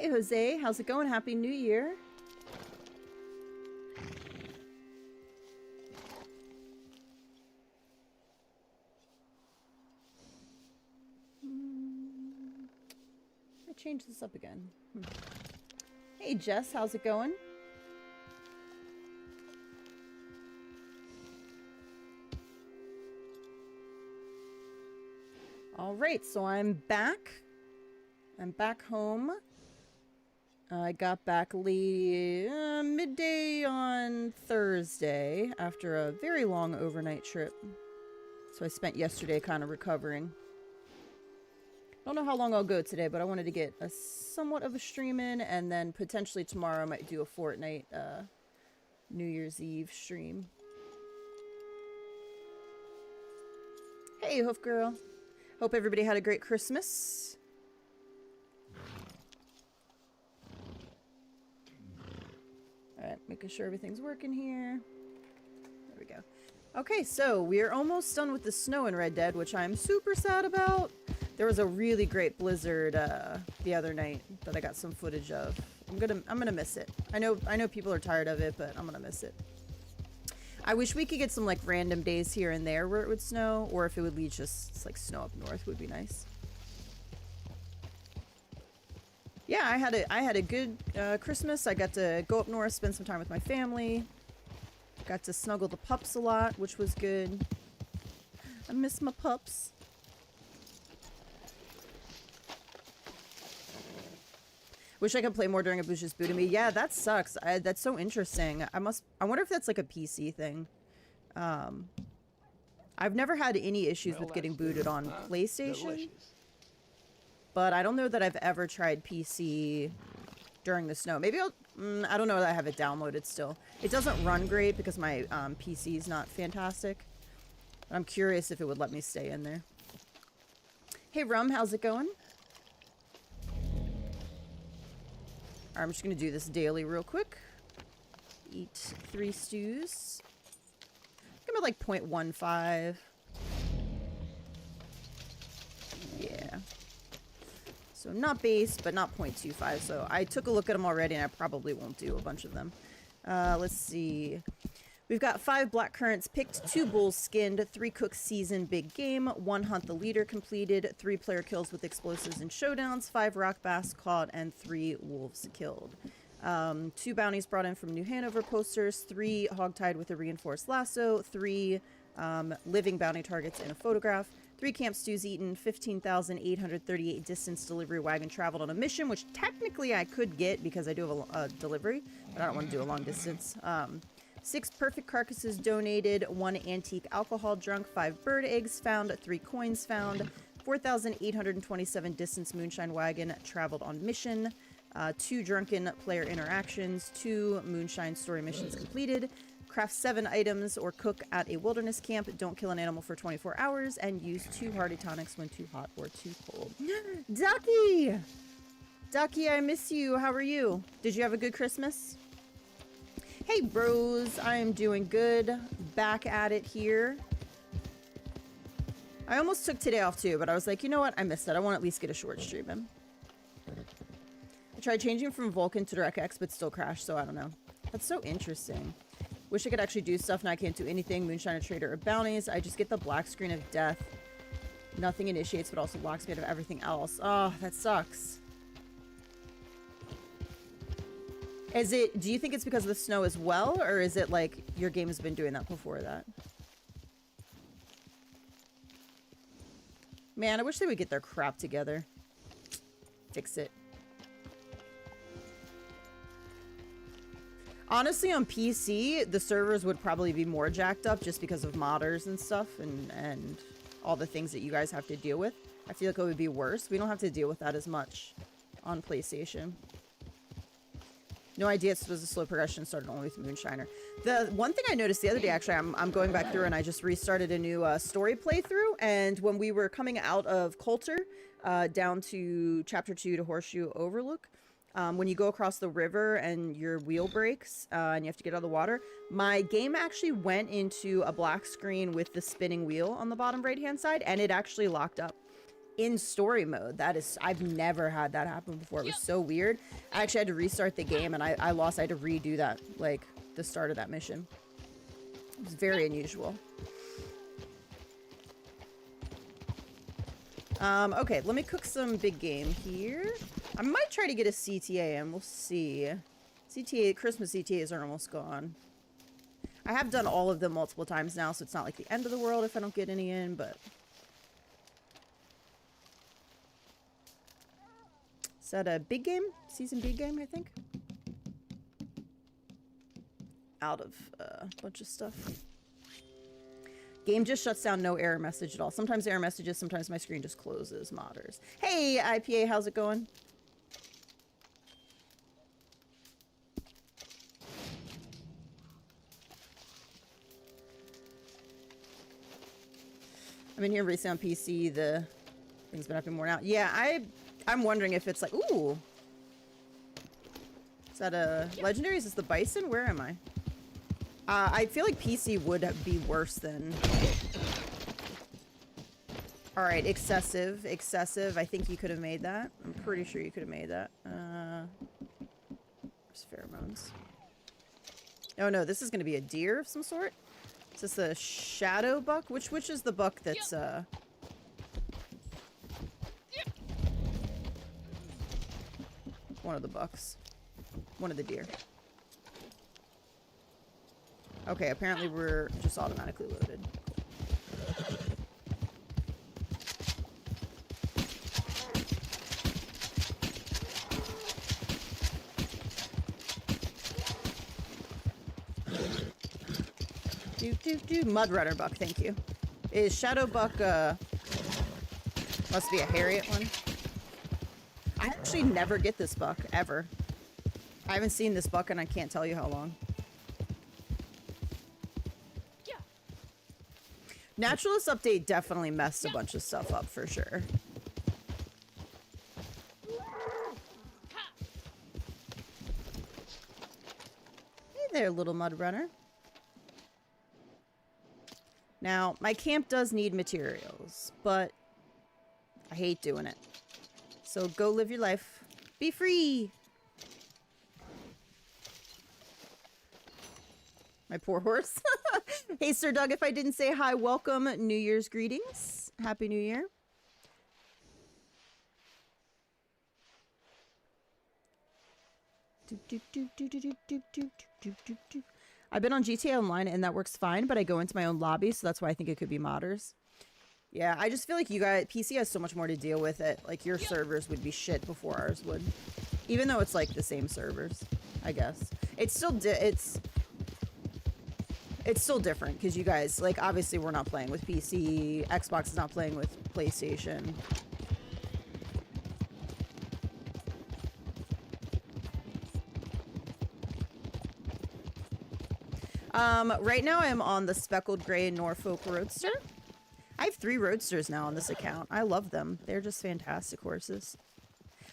Hey, Jose. How's it going? Happy New Year. I change this up again. Hey, Jess. How's it going? All right, so I'm back. I'm back home. I got back late, midday on Thursday after a very long overnight trip. So I spent yesterday kind of recovering. Don't know how long I'll go today, but I wanted to get a somewhat of a stream in, and then potentially tomorrow I might do a Fortnite New Year's Eve stream. Hey, Hoof Girl. Hope everybody had a great Christmas. Alright, making sure everything's working here. There we go. Okay, so we're almost done with the snow in Red Dead, which I'm super sad about. There was a really great blizzard the other night that I got some footage of. I'm gonna miss it. I know people are tired of it, but I'm gonna miss it. I wish we could get some like random days here and there where it would snow, or if it would just like snow up north would be nice. Yeah, I had a good Christmas. I got to go up north, spend some time with my family. Got to snuggle the pups a lot, which was good. I miss my pups. Wish I could play more during a Bush's booted me. Yeah, that sucks. That's so interesting. I wonder if that's like a PC thing. I've never had any issues with getting booted on PlayStation. But I don't know that I've ever tried PC during the snow. Maybe I don't know that I have it downloaded still. It doesn't run great because my PC is not fantastic. But I'm curious if it would let me stay in there. Hey, Rum, how's it going? I'm just going to do this daily real quick. Eat 3 stews. I'm at like 0.15. Yeah. So not base, but not 0.25. So I took a look at them already, and I probably won't do a bunch of them. Let's see. We've got 5 black currants picked, 2 bulls skinned, 3 cooks seasoned big game, 1 hunt the leader completed, 3 player kills with explosives and showdowns, 5 rock bass caught, and 3 wolves killed. 2 bounties brought in from New Hanover posters, 3 hogtied with a reinforced lasso, 3 living bounty targets in a photograph, 3 camp stews eaten, 15,838 distance delivery wagon traveled on a mission, which technically I could get because I do have a delivery, but I don't want to do a long distance. 6 perfect carcasses donated, 1 antique alcohol drunk, 5 bird eggs found, 3 coins found, 4,827 distance moonshine wagon traveled on mission, 2 drunken player interactions, 2 moonshine story missions completed, craft 7 items or cook at a wilderness camp, don't kill an animal for 24 hours, and use 2 hearty tonics when too hot or too cold. Ducky! Ducky, I miss you. How are you? Did you have a good Christmas? Hey bros, I am doing good. Back at it here. I almost took today off too, but I was like, you know what? I missed it. I want to at least get a short stream in. I tried changing from Vulcan to DirectX, but still crashed, so I don't know. That's so interesting. Wish I could actually do stuff, and I can't do anything. Moonshiner Trader or bounties. I just get the black screen of death. Nothing initiates, but also blocks me out of everything else. Oh, that sucks. Is it, do you think it's because of the snow as well, or is it like your game has been doing that before that? Man, I wish they would get their crap together. Fix it. Honestly, on PC, the servers would probably be more jacked up just because of modders and stuff and all the things that you guys have to deal with. I feel like it would be worse. We don't have to deal with that as much on PlayStation. No idea it's supposed to slow progression, started only with Moonshiner. The one thing I noticed the other day, actually, I'm going back through and I just restarted a new story playthrough. And when we were coming out of Coulter, down to Chapter 2 to Horseshoe Overlook, when you go across the river and your wheel breaks and you have to get out of the water, my game actually went into a black screen with the spinning wheel on the bottom right-hand side, and it actually locked up. in story mode. That is, I've never had that happen before. It was so weird. I actually had to restart the game and I lost. I had to redo that, like, the start of that mission. It was very unusual. Okay, let me cook some big game here. I might try to get a CTA and we'll see. CTA, Christmas CTAs are almost gone. I have done all of them multiple times now, so it's not like the end of the world if I don't get any in, but... Is that a big game? Season big game, I think? Out of a bunch of stuff. Game just shuts down, no error message at all. Sometimes error messages, sometimes my screen just closes. Modders. Hey, IPA, how's it going? I've been here recently on PC. The thing's been up and worn out. Yeah, I'm wondering if it's like, ooh. Is that a legendary? Is this the bison? Where am I? I feel like PC would be worse than... Alright, excessive. Excessive. I think you could have made that. I'm pretty sure you could have made that. There's pheromones. Oh no, this is going to be a deer of some sort? Is this a shadow buck? Which is the buck that's, one of the bucks. One of the deer. Okay, apparently we're just automatically loaded. Mud runner buck, thank you. Is shadow buck, must be a Harriet one? I actually never get this buck, ever. I haven't seen this buck and I can't tell you how long. Yeah. Naturalist update definitely messed a bunch of stuff up for sure. Hey there, little mud runner. Now, my camp does need materials, but I hate doing it. So go live your life. Be free! My poor horse. Hey, Sir Doug, if I didn't say hi, welcome. New Year's greetings. Happy New Year. I've been on GTA Online and that works fine, but I go into my own lobby, so that's why I think it could be modders. Yeah, I just feel like you guys, PC has so much more to deal with it. Like, your servers would be shit before ours would. Even though it's like the same servers, I guess. It's still, it's still different, because you guys, like, obviously we're not playing with PC, Xbox is not playing with PlayStation. Right now I'm on the Speckled Gray Norfolk Roadster. I have 3 Roadsters now on this account. I love them. They're just fantastic horses.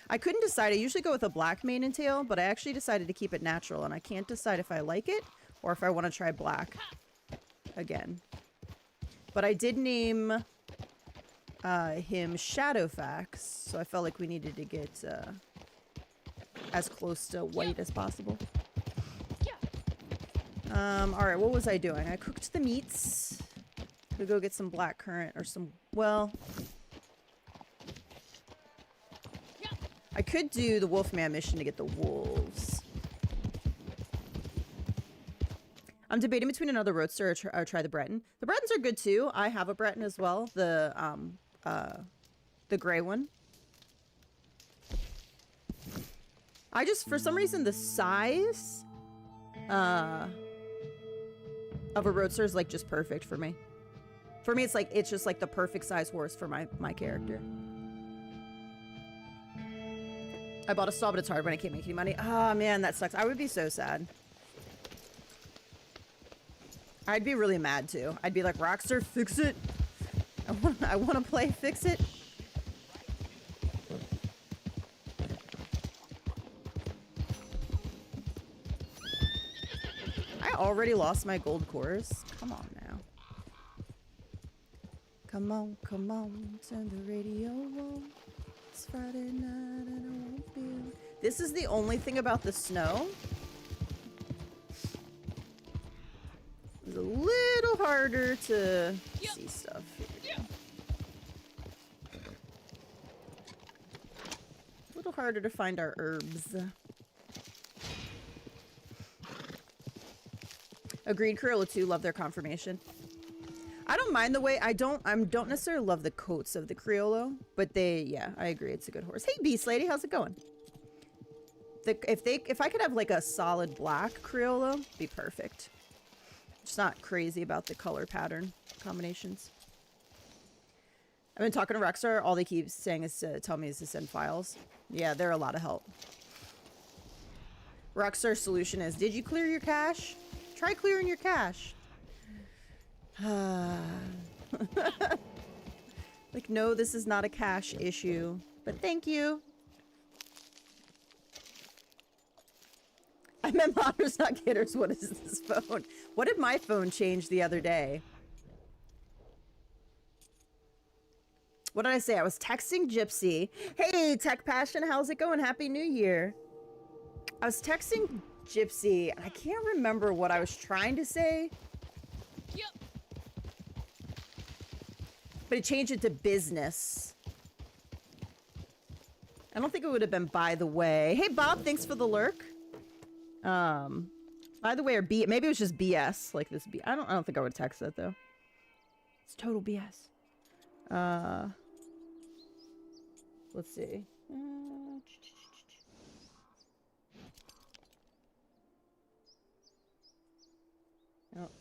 I couldn't decide. I usually go with a black mane and tail, but I actually decided to keep it natural, and I can't decide if I like it or if I want to try black again. But I did name him Shadowfax, so I felt like we needed to get as close to white as possible. Alright, what was I doing? I cooked the meats. We'll go get some black currant or some, well... I could do the Wolfman mission to get the wolves. I'm debating between another Roadster or try the Breton. The Bretons are good too. I have a Breton as well. The gray one. I just, for some reason, the size... of a Roadster is like just perfect for me. For me, it's like, it's just like the perfect size horse for my character. I bought a stall, but it's hard when I can't make any money. Oh man, that sucks. I would be so sad. I'd be really mad too. I'd be like, Rockstar, fix it. I want to play Fix It. I already lost my gold cores. Come on now. Come on, turn the radio on. It's Friday night and I won't be. This is the only thing about the snow. It's a little harder to see stuff. A little harder to find our herbs. Agreed, Cruella 2, love their confirmation. I don't mind the way I don't necessarily love the coats of the Criollo, but yeah, I agree, it's a good horse. Hey Beast Lady, how's it going? If I could have like a solid black Criollo, be perfect. Just not crazy about the color pattern combinations. I've been talking to Rockstar, all they keep saying is to tell me is to send files. Yeah, they're a lot of help. Rockstar's solution is, did you clear your cache? Try clearing your cache. Like, no, this is not a cache issue, but thank you. I meant modders, not getters. What is this phone? What did my phone change the other day? What did I say? I was texting Gypsy. Hey, Tech Passion, how's it going? Happy New Year. I was texting Gypsy, and I can't remember what I was trying to say. Yep. But it changed it to business. I don't think it would have been by the way. Hey, Bob, thanks for the lurk. By the way, or B, maybe it was just BS, like this B. I don't think I would text that though. It's total BS. Let's see.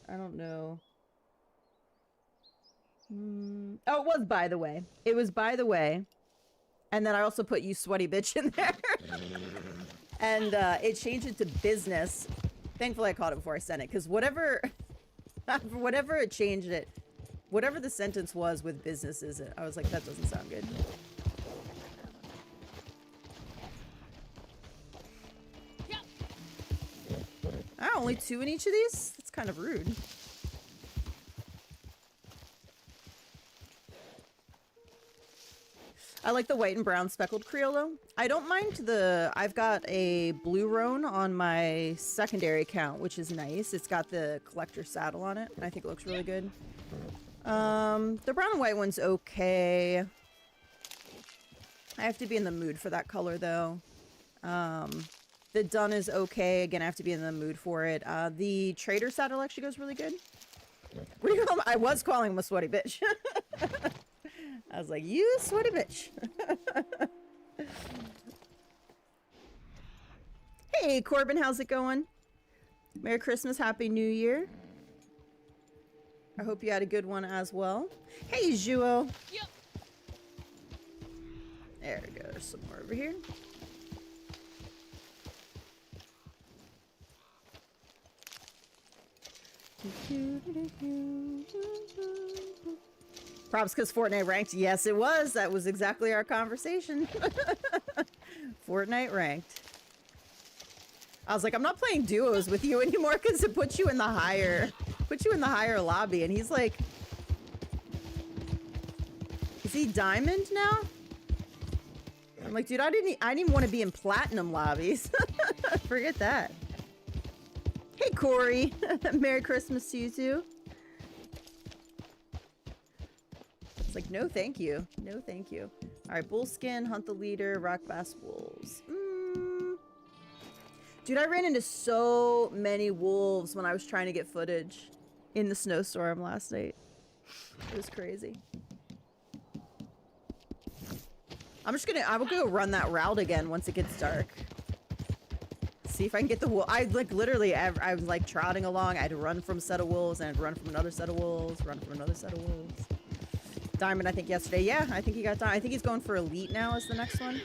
I don't know. Oh, it was by the way. It was by the way. And then I also put you sweaty bitch in there. And it changed it to business. Thankfully I caught it before I sent it, because whatever it changed it, whatever the sentence was with businesses, I was like, that doesn't sound good. Ah, only 2 in each of these? That's kind of rude. I like the white and brown speckled Criollo. I don't mind I've got a blue roan on my secondary account, which is nice. It's got the collector saddle on it. I think it looks really good. The brown and white one's okay. I have to be in the mood for that color though. The dun is okay. Again, I have to be in the mood for it. The trader saddle actually goes really good. What do you call him? I was calling him a sweaty bitch. I was like, you sweaty bitch. Hey, Corbin, how's it going? Merry Christmas, Happy New Year. I hope you had a good one as well. Hey, Juo. Yep. There we go. There's some more over here. Props because Fortnite ranked. Yes, it was. That was exactly our conversation. Fortnite ranked. I was like, I'm not playing duos with you anymore because it puts you in the higher lobby. And he's like, is he diamond now? I'm like, dude, I didn't even want to be in platinum lobbies. Forget that. Hey, Corey. Merry Christmas to you too. It's like, no, thank you. No, thank you. All right, bullskin, hunt the leader, rock bass wolves. Dude, I ran into so many wolves when I was trying to get footage in the snowstorm last night. It was crazy. I will go run that route again once it gets dark. See if I can get the wolf. I like literally, I was like trotting along. I had to run from a set of wolves and I'd run from another set of wolves, run from another set of wolves. Diamond, I think yesterday. Yeah, I think he got Diamond. I think he's going for Elite now as the next one.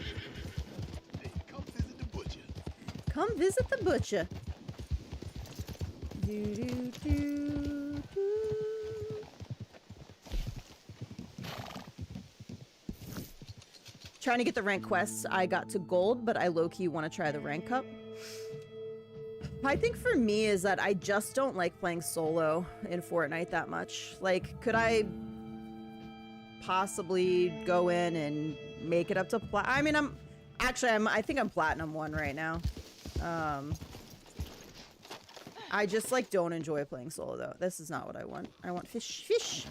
Hey, come visit the butcher. Come visit the butcher. Do, do, do, do. Trying to get the rank quests. I got to gold, but I low-key want to try the rank cup. I think for me is that I just don't like playing solo in Fortnite that much. Like, could I possibly go in and make it up to I mean, I think I'm platinum 1 right now. I just like don't enjoy playing solo though. This is not what I want. I want fish.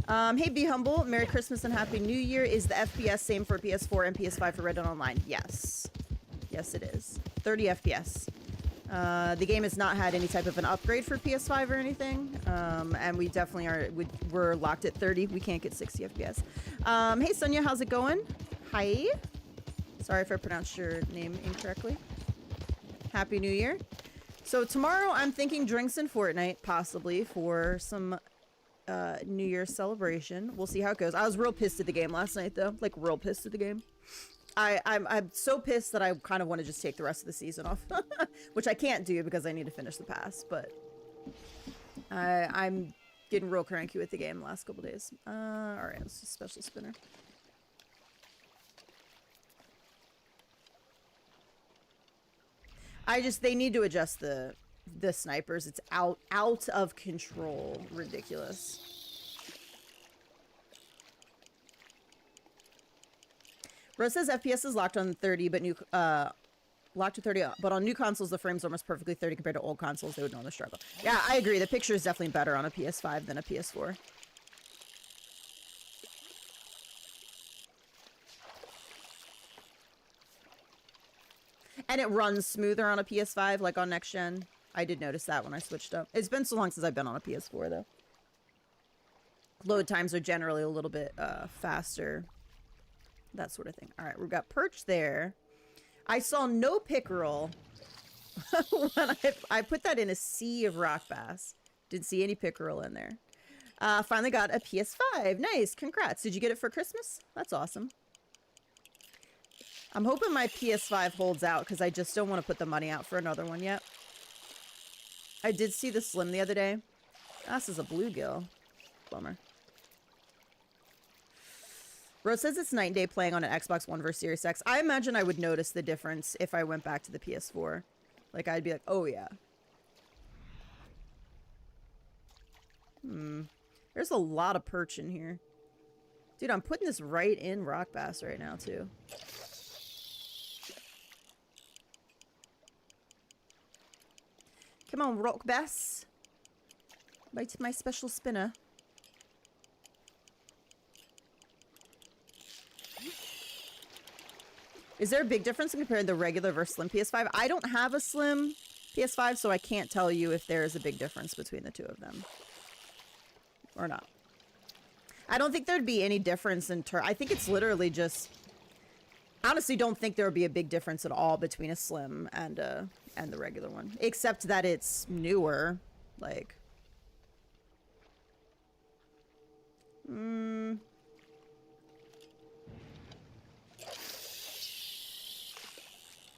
Hey, Be Humble. Merry Christmas and Happy New Year. Is the FPS same for PS4 and PS5 for Red Dead Online? Yes. Yes, it is. 30 FPS. The game has not had any type of an upgrade for PS5 or anything. And we definitely are, we're locked at 30. We can't get 60 FPS. Hey, Sonia, how's it going? Hi. Sorry if I pronounced your name incorrectly. Happy New Year. So tomorrow I'm thinking drinks in Fortnite, possibly, for some New Year's celebration. We'll see how it goes. I was real pissed at the game last night, though. Like, real pissed at the game. I'm so pissed that I kind of want to just take the rest of the season off. Which I can't do because I need to finish the pass, but I'm getting real cranky with the game the last couple days. Alright, let's do special spinner. They need to adjust the snipers. It's out of control. Ridiculous. Rose says FPS is locked on 30, but locked to 30, but on new consoles the frames are almost perfectly 30 compared to old consoles. They would normally struggle. Yeah, I agree. The picture is definitely better on a PS5 than a PS4. And it runs smoother on a PS5, like on next gen. I did notice that when I switched up. It's been so long since I've been on a PS4, though. Load times are generally a little bit faster. That sort of thing. All right, we've got perch there. I saw no pickerel when I put that in a sea of rock bass. Didn't see any pickerel in there. Finally got a PS5. Nice, congrats. Did you get it for Christmas? That's awesome. I'm hoping my PS5 holds out because I just don't want to put the money out for another one yet. I did see the Slim the other day. This is a bluegill. Bummer. Rose says it's night and day playing on an Xbox One versus Series X. I imagine I would notice the difference if I went back to the PS4. Like, I'd be like, oh yeah. There's a lot of perch in here. Dude, I'm putting this right in rock bass right now, too. Come on, rock bass. Bite my special spinner. Is there a big difference in comparing the regular versus slim PS5? I don't have a slim PS5, so I can't tell you if there is a big difference between the two of them. Or not. I don't think there'd be any difference in I think it's literally just... Honestly, don't think there would be a big difference at all between a slim and the regular one. Except that it's newer. Like...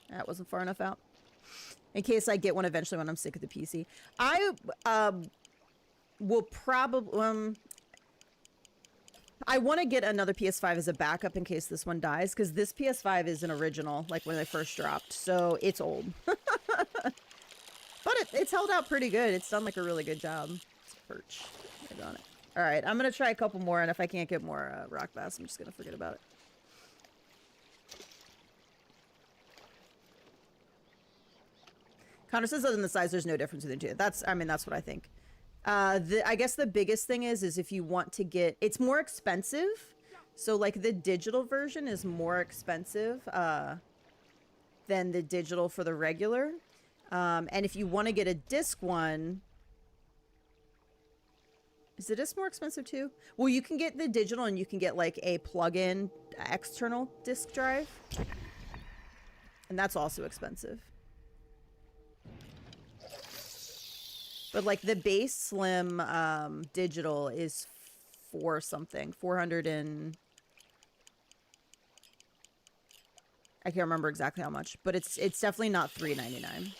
That wasn't far enough out. In case I get one eventually when I'm sick of the PC. I will probably... I want to get another PS5 as a backup in case this one dies, because this PS5 is an original, like when they first dropped, so it's old. But it's held out pretty good. It's done like a really good job. It's a perch. Right on it. All right, I'm going to try a couple more, and if I can't get more rock bass, I'm just going to forget about it. Connor says other than the size, there's no difference between the two. That's what I think. I guess the biggest thing is if you want to get... It's more expensive. So, like, the digital version is more expensive than the digital for the regular. And if you want to get a disc one... Is the disc more expensive, too? Well, you can get the digital and you can get, like, a plug-in external disc drive. And that's also expensive. But like the base slim digital is for something 400 and I can't remember exactly how much, but it's definitely not $3.99.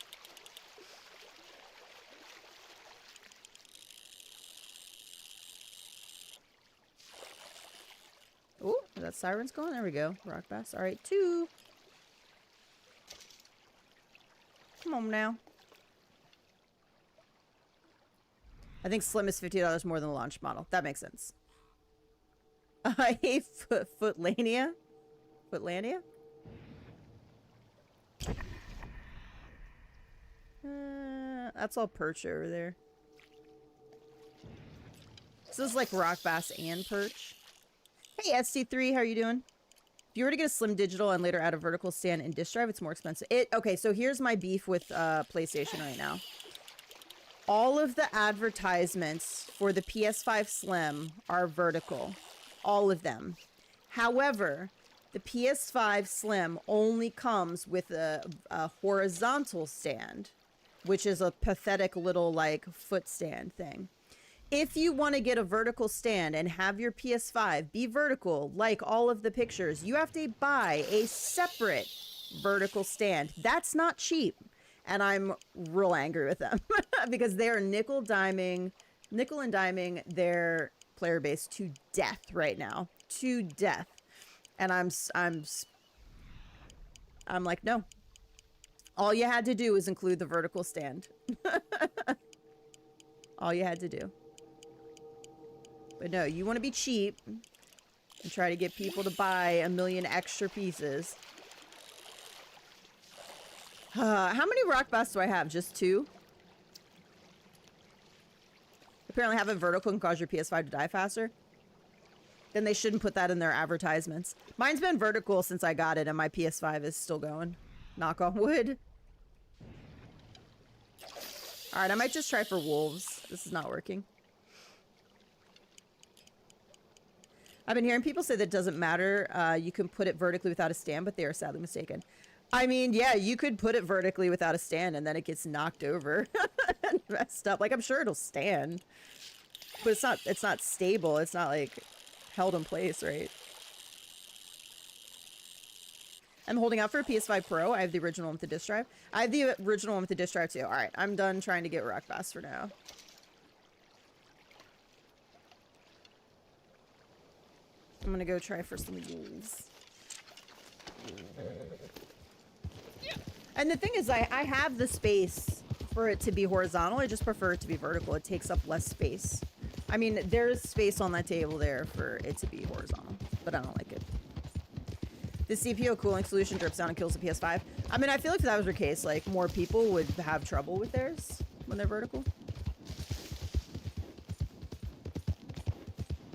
Oh, that siren's going. There we go. Rock bass. All right, 2. Come on now. I think Slim is $50 more than the launch model. That makes sense. I hate Footlania. Footlania? That's all perch over there. So this is like rock bass and perch. Hey, ST3, how are you doing? If you were to get a Slim Digital and later add a vertical stand and disk drive, it's more expensive. Okay, so here's my beef with PlayStation right now. All of the advertisements for the PS5 Slim are vertical. All of them. However, the PS5 Slim only comes with a horizontal stand, which is a pathetic little like foot stand thing. If you want to get a vertical stand and have your PS5 be vertical, like all of the pictures, you have to buy a separate vertical stand. That's not cheap. And I'm real angry with them because they are nickel and diming their player base to death right now. To death. And I'm like, no. All you had to do is include the vertical stand. All you had to do. But no, you want to be cheap and try to get people to buy a million extra pieces. How many rock bass do I have? Just 2? Apparently having vertical can cause your PS5 to die faster. Then they shouldn't put that in their advertisements. Mine's been vertical since I got it and my PS5 is still going. Knock on wood. Alright, I might just try for wolves. This is not working. I've been hearing people say that it doesn't matter. You can put it vertically without a stand, but they are sadly mistaken. I mean, yeah, you could put it vertically without a stand and then it gets knocked over and messed up. Like, I'm sure it'll stand, but it's not stable. It's not like held in place, right? I'm holding out for a PS5 Pro. I have the original one with the disk drive. I have the original one with the disk drive too. All right, I'm done trying to get rock bass for now. I'm gonna go try for some wolves. And the thing is, I have the space for it to be horizontal. I just prefer it to be vertical. It takes up less space. I mean, there's space on that table there for it to be horizontal, but I don't like it. The CPO cooling solution drips down and kills the PS5. I mean, I feel like if that was the case, like, more people would have trouble with theirs when they're vertical.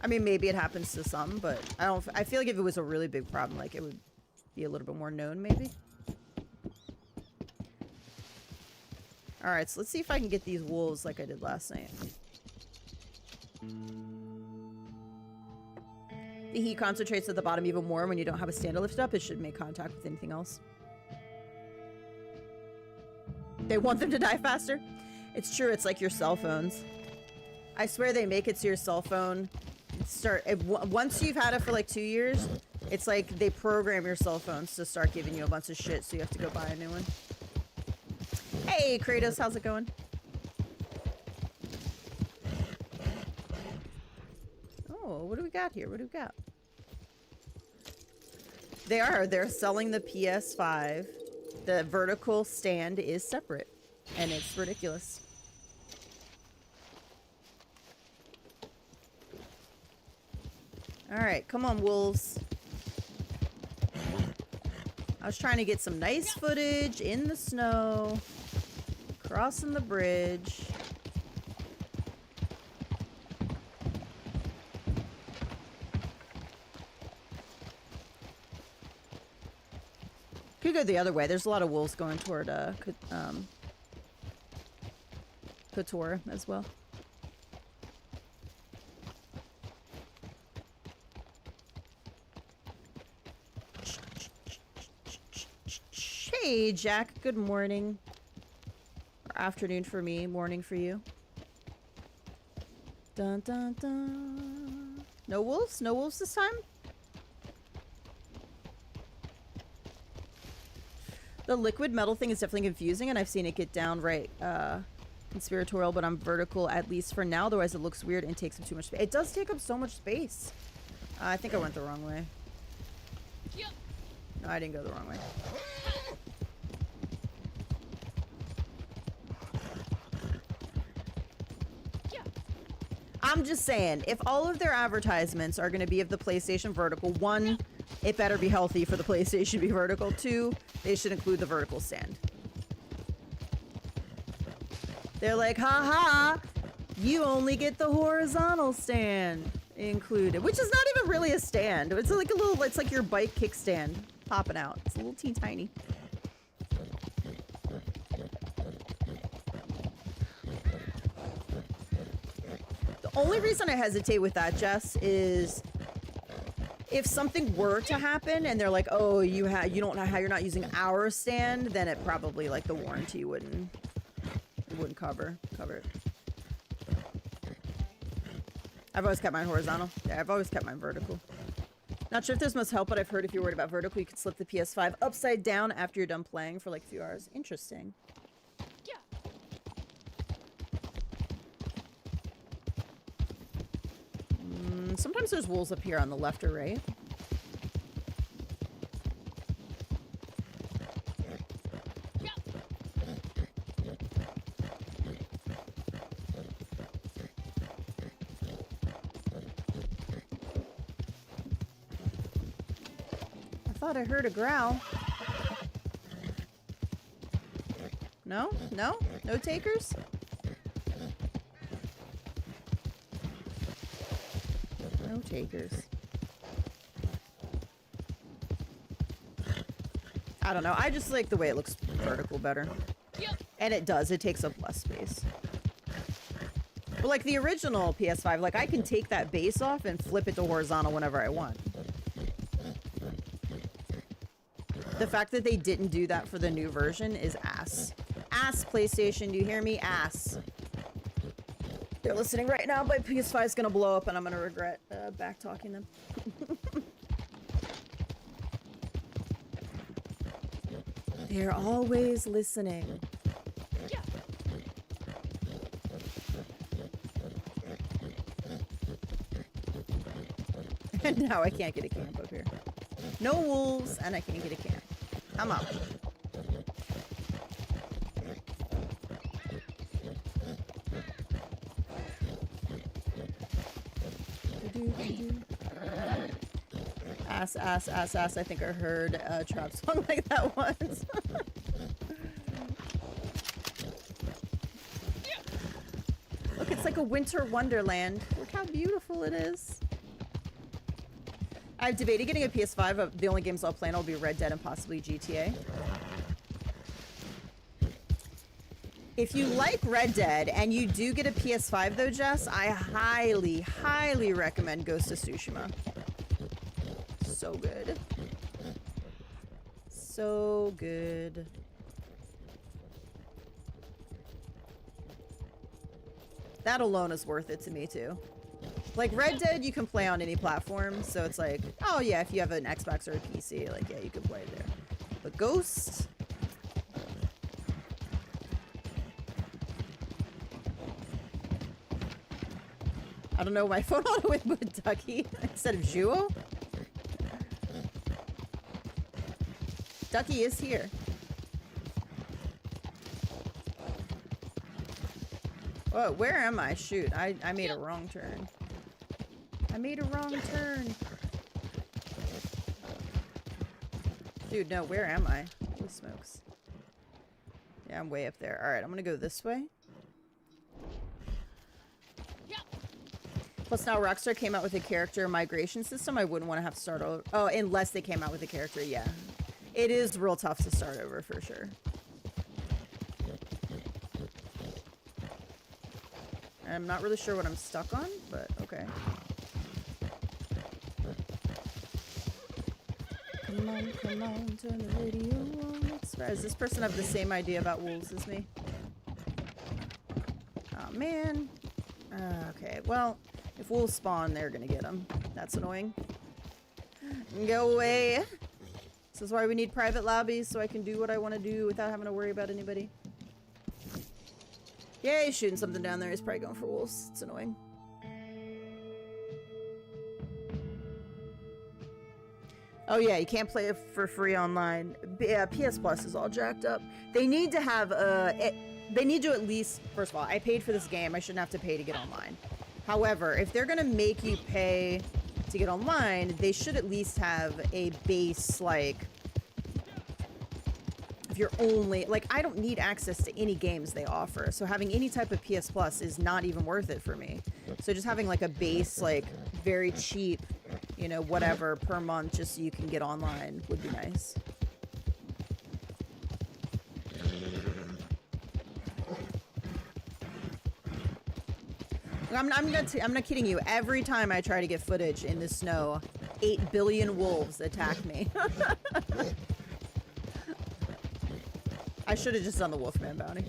I mean, maybe it happens to some, but I feel like if it was a really big problem, like, it would be a little bit more known, maybe. Alright, so let's see if I can get these wolves like I did last night. The heat concentrates at the bottom even more when you don't have a stand to lift up. It should make contact with anything else. They want them to die faster? It's true, it's like your cell phones. I swear they make it so your cell phone once you've had it for like 2 years, it's like they program your cell phones to start giving you a bunch of shit, so you have to go buy a new one. Hey, Kratos, how's it going? Oh, what do we got here? What do we got? They're selling the PS5. The vertical stand is separate, and it's ridiculous. All right, come on, wolves. I was trying to get some nice footage in the snow, crossing the bridge. Could go the other way. There's a lot of wolves going toward Couture as well. Hey, Jack. Good morning. Or afternoon for me, morning for you. Dun dun dun. No wolves? No wolves this time? The liquid metal thing is definitely confusing, and I've seen it get down right conspiratorial, but I'm vertical at least for now, otherwise it looks weird and takes up too much space. It does take up so much space. I think I went the wrong way. No, I didn't go the wrong way. I'm just saying, if all of their advertisements are going to be of the PlayStation Vertical, one, it better be healthy for the PlayStation to be vertical. Two, they should include the vertical stand. They're like, haha, you only get the horizontal stand included, which is not even really a stand. It's like a little, it's like your bike kickstand popping out. It's a little teeny tiny. The only reason I hesitate with that, Jess, is if something were to happen and they're like, oh, you're not using our stand, then it probably, like, the warranty wouldn't cover it. I've always kept mine horizontal. Yeah, I've always kept mine vertical. Not sure if there's much help, but I've heard if you're worried about vertical, you can slip the PS5 upside down after you're done playing for like a few hours. Interesting. Yeah. Sometimes there's wolves up here on the left or right. I thought I heard a growl. No? No? No takers? No takers. I don't know. I just like the way it looks vertical better. Yep. And it does. It takes up less space. But like the original PS5, like I can take that base off and flip it to horizontal whenever I want. The fact that they didn't do that for the new version is ass. Ass, PlayStation. Do you hear me? Ass. They're listening right now. My PS5 is going to blow up and I'm going to regret back-talking them. They're always listening. Yeah. And now I can't get a camp up here. No wolves, and I can't get a camp. Come on. Ass, ass, ass, ass. I think I heard a trap song like that once. Look, it's like a winter wonderland. Look how beautiful it is. I've debated getting a PS5. The only games I'll play will be Red Dead and possibly GTA. If you like Red Dead and you do get a PS5 though, Jess, I highly, highly recommend Ghost of Tsushima. So good. So good. That alone is worth it to me too. Like Red Dead, you can play on any platform, so it's like, oh yeah, if you have an Xbox or a PC, like yeah, you can play it there. But Ghost, I don't know, my phone auto with Ducky instead of Juo. Ducky is here. Oh, where am I? Shoot, I made a wrong turn. I made a wrong turn. Dude, no, where am I? Holy smokes. Yeah, I'm way up there. Alright, I'm gonna go this way. Plus now Rockstar came out with a character migration system. I wouldn't want to have to start over. Oh, unless they came out with a character, yeah. It is real tough to start over for sure. I'm not really sure what I'm stuck on, but okay. Come on, turn the radio on. Does this person have the same idea about wolves as me? Oh, man. Okay, well, if wolves spawn, they're gonna get them. That's annoying. Go away. This is why we need private lobbies, so I can do what I want to do without having to worry about anybody. Yeah, he's shooting something down there. He's probably going for wolves. It's annoying. Oh yeah, you can't play it for free online. Yeah, PS Plus is all jacked up. They need to have they need to at least, first of all, I paid for this game. I shouldn't have to pay to get online. However, if they're gonna make you pay to get online, they should at least have a base, like, if you're only, like, I don't need access to any games they offer, so having any type of PS Plus is not even worth it for me. So just having, like, a base, like, very cheap, you know, whatever, per month, just so you can get online would be nice. I'm not kidding you. Every time I try to get footage in the snow, 8 billion wolves attack me. I should have just done the Wolfman bounty.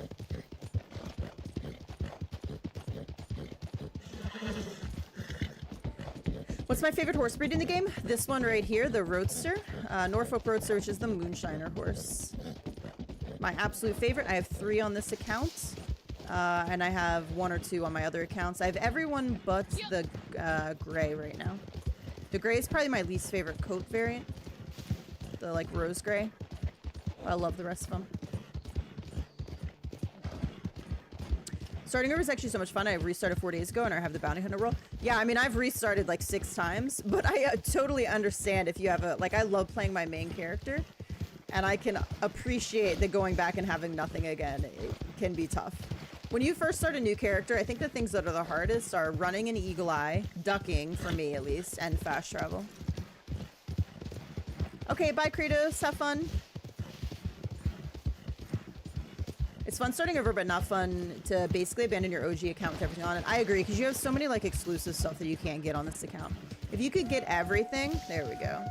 What's my favorite horse breed in the game? This one right here, the Roadster. Norfolk Roadster, which is the Moonshiner horse. My absolute favorite. I have 3 on this account. And I have 1 or 2 on my other accounts. I have everyone but the gray right now. The gray is probably my least favorite coat variant. The, like, rose gray. I love the rest of them. Starting over is actually so much fun. I restarted 4 days ago and I have the bounty hunter role. Yeah, I mean, I've restarted like 6 times, but I totally understand if you have a, like, I love playing my main character, and I can appreciate that going back and having nothing again, it can be tough. When you first start a new character, I think the things that are the hardest are running an eagle eye, ducking, for me at least, and fast travel. Okay, bye Kratos, have fun. It's fun starting over, but not fun to basically abandon your OG account with everything on it. I agree, because you have so many, like, exclusive stuff that you can't get on this account. If you could get everything, there we go.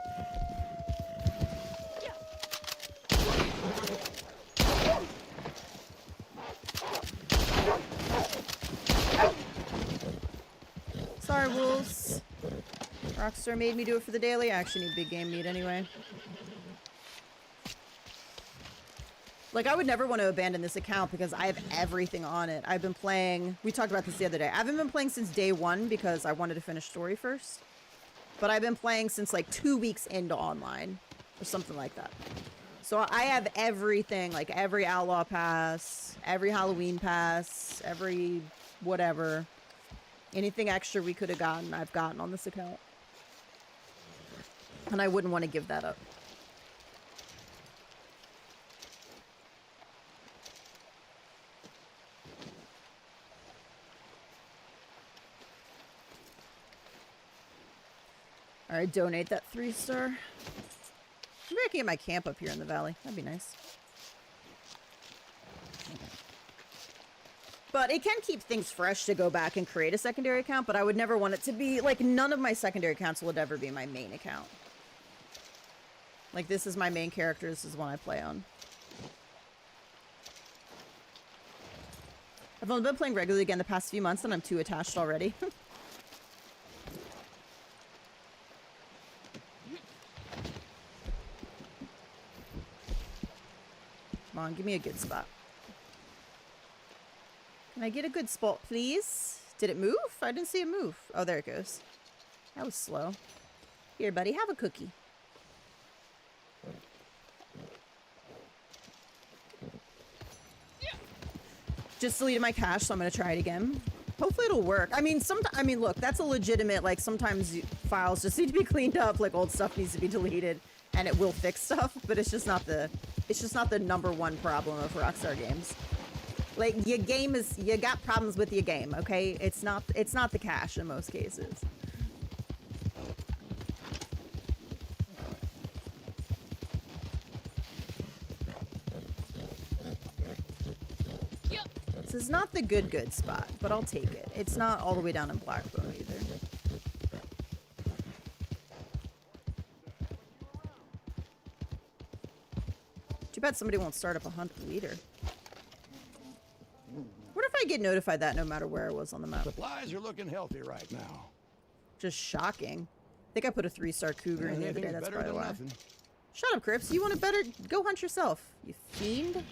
Sorry, wolves. Rockstar made me do it for the daily. I actually need big game meat anyway. Like, I would never want to abandon this account because I have everything on it. I've been playing... We talked about this the other day. I haven't been playing since day 1 because I wanted to finish story first. But I've been playing since, like, 2 weeks into online. Or something like that. So I have everything. Like, every Outlaw Pass. Every Halloween Pass. Every whatever. Anything extra we could have gotten, I've gotten on this account. And I wouldn't want to give that up. Alright, donate that 3-star. Maybe I can get my camp up here in the valley. That'd be nice. But it can keep things fresh to go back and create a secondary account, but I would never want it to be... Like, none of my secondary accounts would ever be my main account. Like, this is my main character. This is one I play on. I've only been playing regularly again the past few months, and I'm too attached already. Come on, give me a good spot. Can I get a good spot, please? Did it move? I didn't see it move. Oh, there it goes. That was slow. Here, buddy, have a cookie. Just deleted my cache, so I'm gonna try it again. Hopefully it'll work. I mean, look, that's a legitimate, like, sometimes files just need to be cleaned up, like old stuff needs to be deleted, and it will fix stuff, but it's just not the #1 problem of Rockstar games. Like, your game is, you got problems with your game, okay? It's not the cache in most cases. Yep. This is not the good spot, but I'll take it. It's not all the way down in Blackbone either. Too bad somebody won't start up a hunt leader. What if I get notified that no matter where I was on the map? Supplies are looking healthy right now. Just shocking. I think I put a 3-star cougar in the other day. Anything's That's better probably than why. nothing. Shut up, Crips. You want a better... Go hunt yourself, you fiend.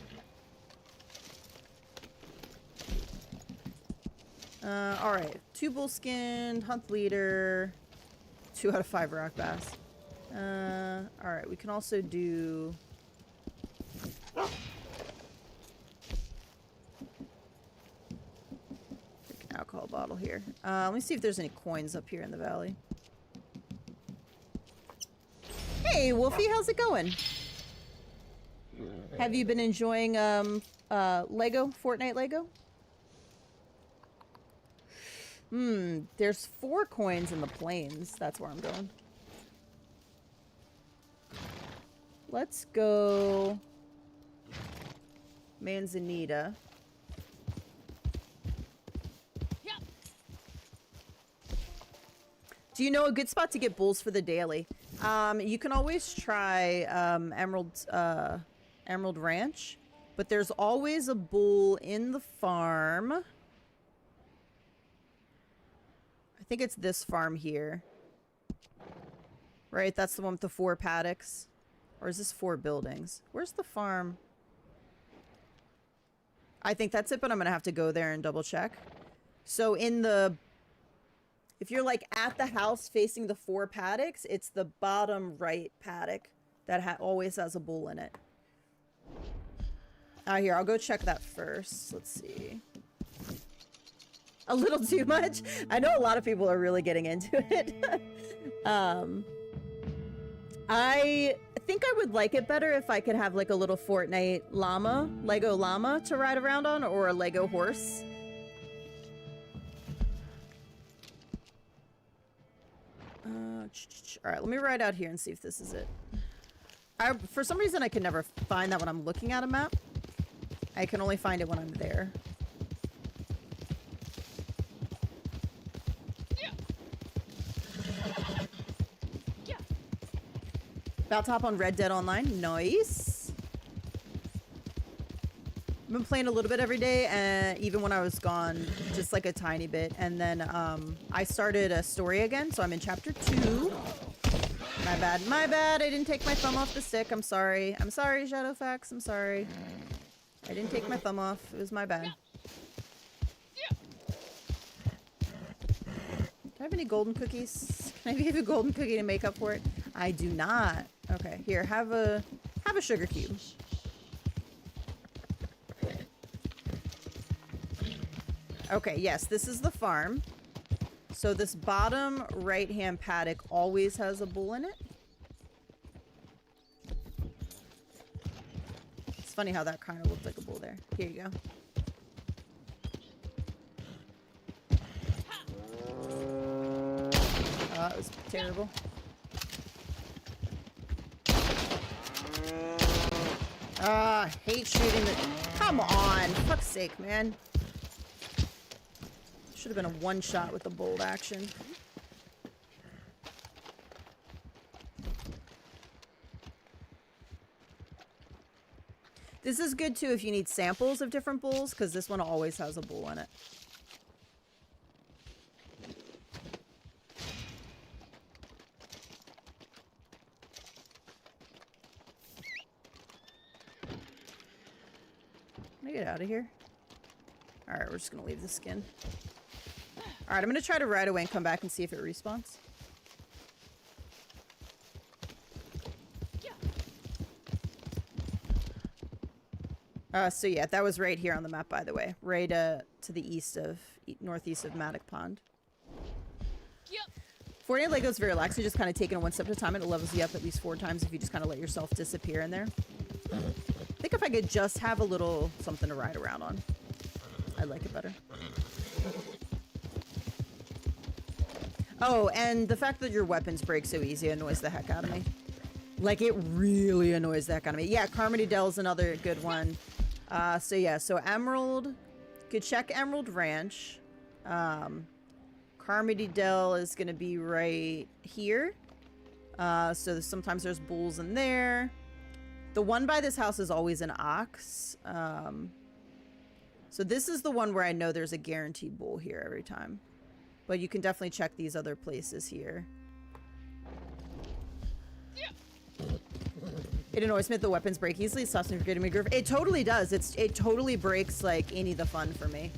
Alright. 2 bullskinned, hunt leader, 2 out of 5 rock bass. Alright. We can also do... Freaking alcohol alcohol bottle here. Let me see if there's any coins up here in the valley. Hey, Wolfie, how's it going? Have you been enjoying Lego, Fortnite Lego? There's 4 coins in the plains. That's where I'm going. Let's go Manzanita. Yeah. Do you know a good spot to get bulls for the daily? You can always try Emerald Ranch, but there's always a bull in the farm. I think it's this farm here. Right, that's the one with the 4 paddocks. Or is this 4 buildings? Where's the farm? I think that's it, but I'm gonna have to go there and double check. So in the... If you're like at the house facing the 4 paddocks, it's the bottom right paddock that always has a bull in it. Here, I'll go check that first. Let's see. A little too much? I know a lot of people are really getting into it. I think I would like it better if I could have like a little Fortnite llama, Lego llama to ride around on, or a Lego horse. All right, let me ride out here and see if this is it. For some reason, I can never find that when I'm looking at a map. I can only find it when I'm there. Yeah. About to hop on Red Dead Online. Nice. I've been playing a little bit every day, even when I was gone, just like a tiny bit. And then I started a story again, so I'm in chapter 2. My bad. My bad. I didn't take my thumb off the stick. I'm sorry. I'm sorry, Shadowfax. I'm sorry. I didn't take my thumb off. It was my bad. Yeah. Do I have any golden cookies? Can I give you a golden cookie to make up for it? I do not. Okay, here, have a sugar cube. Okay, yes, this is the farm. So this bottom right-hand paddock always has a bull in it. It's funny how that kind of looked like a bull there. Here you go. Oh, that was terrible. I hate shooting the... Come on! Fuck's sake, man. Should have been a one-shot with the bolt action. This is good, too, if you need samples of different bulls, because this one always has a bull in it. Can I get out of here? Alright, we're just gonna leave the skin. Alright, I'm gonna try to ride away and come back and see if it respawns. So yeah, that was right here on the map, by the way. Right to the east of, northeast of Maddock Pond. Yep. Fortnite Lego is very relaxing, just kind of taking it one step at a time, and it levels you up at least 4 times if you just kind of let yourself disappear in there. I think if I could just have a little something to ride around on, I'd like it better. Oh, and the fact that your weapons break so easy annoys the heck out of me. Like, it really annoys the heck out of me. Yeah, Carmody Dell's another good one. So yeah, so Emerald, could check Emerald Ranch. Carmody Dell is gonna be right here. So sometimes there's bulls in there. The one by this house is always an ox. So this is the one where I know there's a guaranteed bull here every time. But you can definitely check these other places here. It annoys me that the weapons break easily. It stops me from getting me groove. It totally does. It totally breaks like any of the fun for me.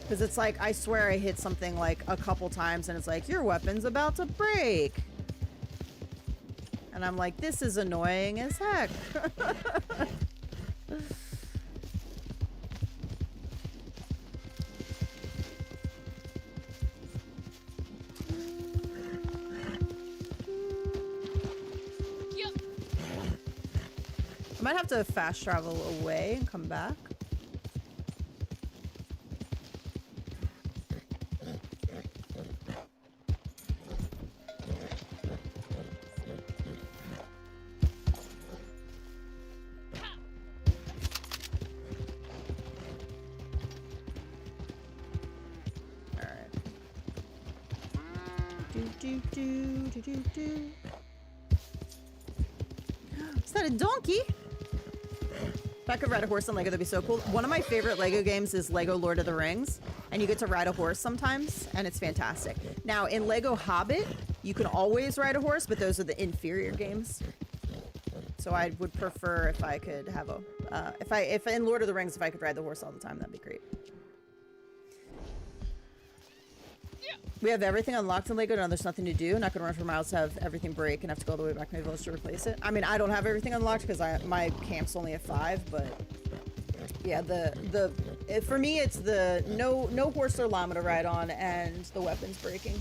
Because it's like, I swear I hit something like a couple times and it's like, your weapon's about to break. And I'm like, this is annoying as heck. I might have to fast travel away and come back. Is that a donkey? If I could ride a horse on Lego, that'd be so cool. One of my favorite Lego games is Lego Lord of the Rings, and you get to ride a horse sometimes, and it's fantastic. Now, in Lego Hobbit, you can always ride a horse, but those are the inferior games. So I would prefer if I could have a, if in Lord of the Rings, if I could ride the horse all the time, that'd be great. We have everything unlocked in Lego. No, there's nothing to do. Not gonna run for miles to have everything break and have to go all the way back to my village to replace it. I mean, I don't have everything unlocked because my camp's only at 5, but yeah, for me it's the no horse or llama to ride on and the weapons breaking.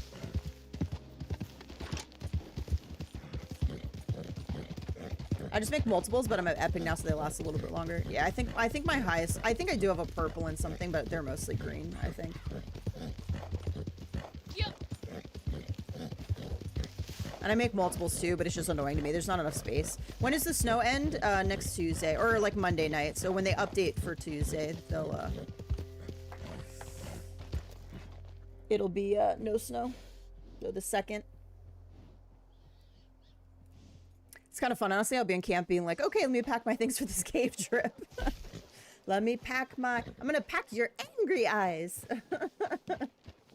I just make multiples, but I'm at epic now, so they last a little bit longer. Yeah, I think my highest. I think I do have a purple and something, but they're mostly green. I think. And I make multiples too, but it's just annoying to me. There's not enough space. When does the snow end? Next Tuesday, or like Monday night. So when they update for Tuesday, they'll it'll be no snow. So the 2nd. It's kind of fun, honestly. I'll be in camp being like, okay, let me pack my things for this cave trip. Let me pack I'm gonna pack your angry eyes.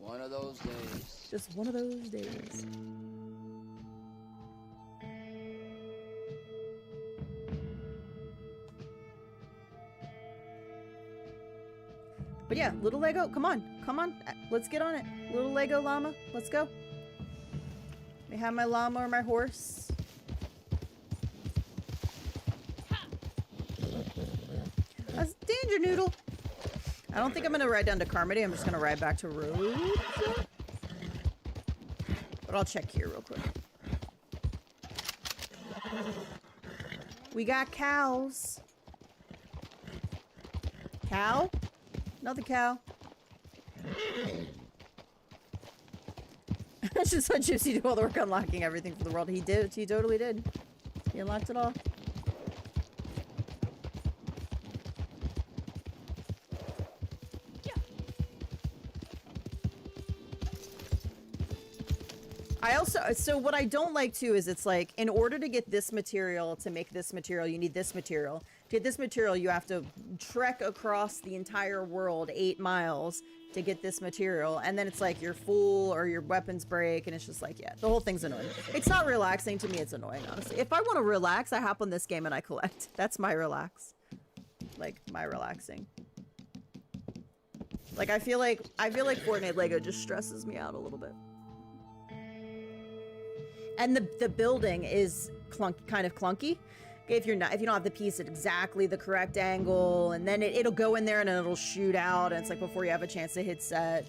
One of those days. Just one of those days. But yeah, little Lego, come on, let's get on it. Little Lego llama, let's go. May I have my llama or my horse? That's Danger Noodle. I don't think I'm gonna ride down to Carmody. I'm just gonna ride back to Road. But I'll check here real quick. We got cows. Cow? Not the cow. I just saw Gypsy do all the work unlocking everything for the world. He did. He totally did. He unlocked it all. So what I don't like too is it's like, in order to get this material, to make this material, you need this material. To get this material, you have to trek across the entire world 8 miles to get this material. And then it's like you're full or your weapons break, and it's just like, yeah, the whole thing's annoying. It's not relaxing to me, it's annoying, honestly. If I want to relax, I hop on this game and I collect. That's my relax. Like, my relaxing. Like, I feel like Fortnite Lego just stresses me out a little bit. And the building is kind of clunky. If you don't have the piece at exactly the correct angle, and then it'll go in there and then it'll shoot out, and it's like before you have a chance to hit set.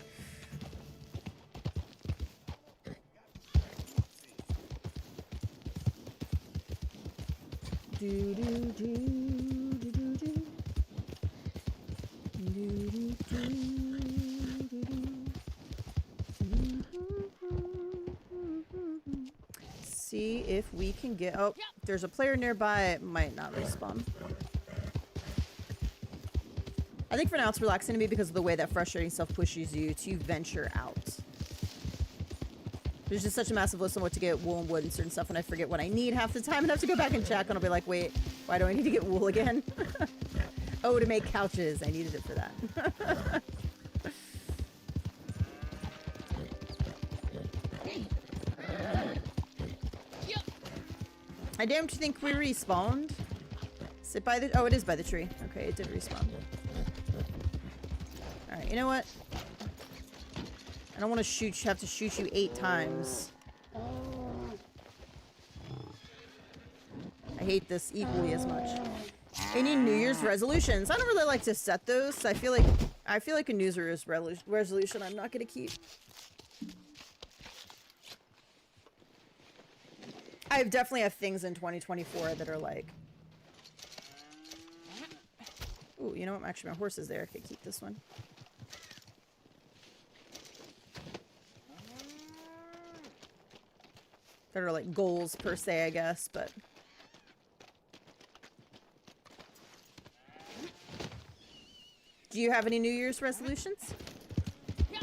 See if we can get... Oh, there's a player nearby. It might not respawn. I think for now it's relaxing to me because of the way that frustrating stuff pushes you to venture out. There's just such a massive list on what to get, wool and wood and certain stuff, and I forget what I need half the time and I have to go back and check, and I'll be like, wait, why do I need to get wool again? Oh, to make couches. I needed it for that. I don't think we respawned. Is it by the... Oh, it is by the tree. Okay, it did respawn. Alright, you know what? I don't want to have to shoot you 8 times. I hate this equally as much. Any New Year's resolutions? I don't really like to set those. I feel like a New Year's resolution I'm not gonna keep. I definitely have things in 2024 that are like, Ooh, you know what? Actually, my horse is there. I could keep this one. Better like goals per se, I guess, but. Do you have any New Year's resolutions? Yeah.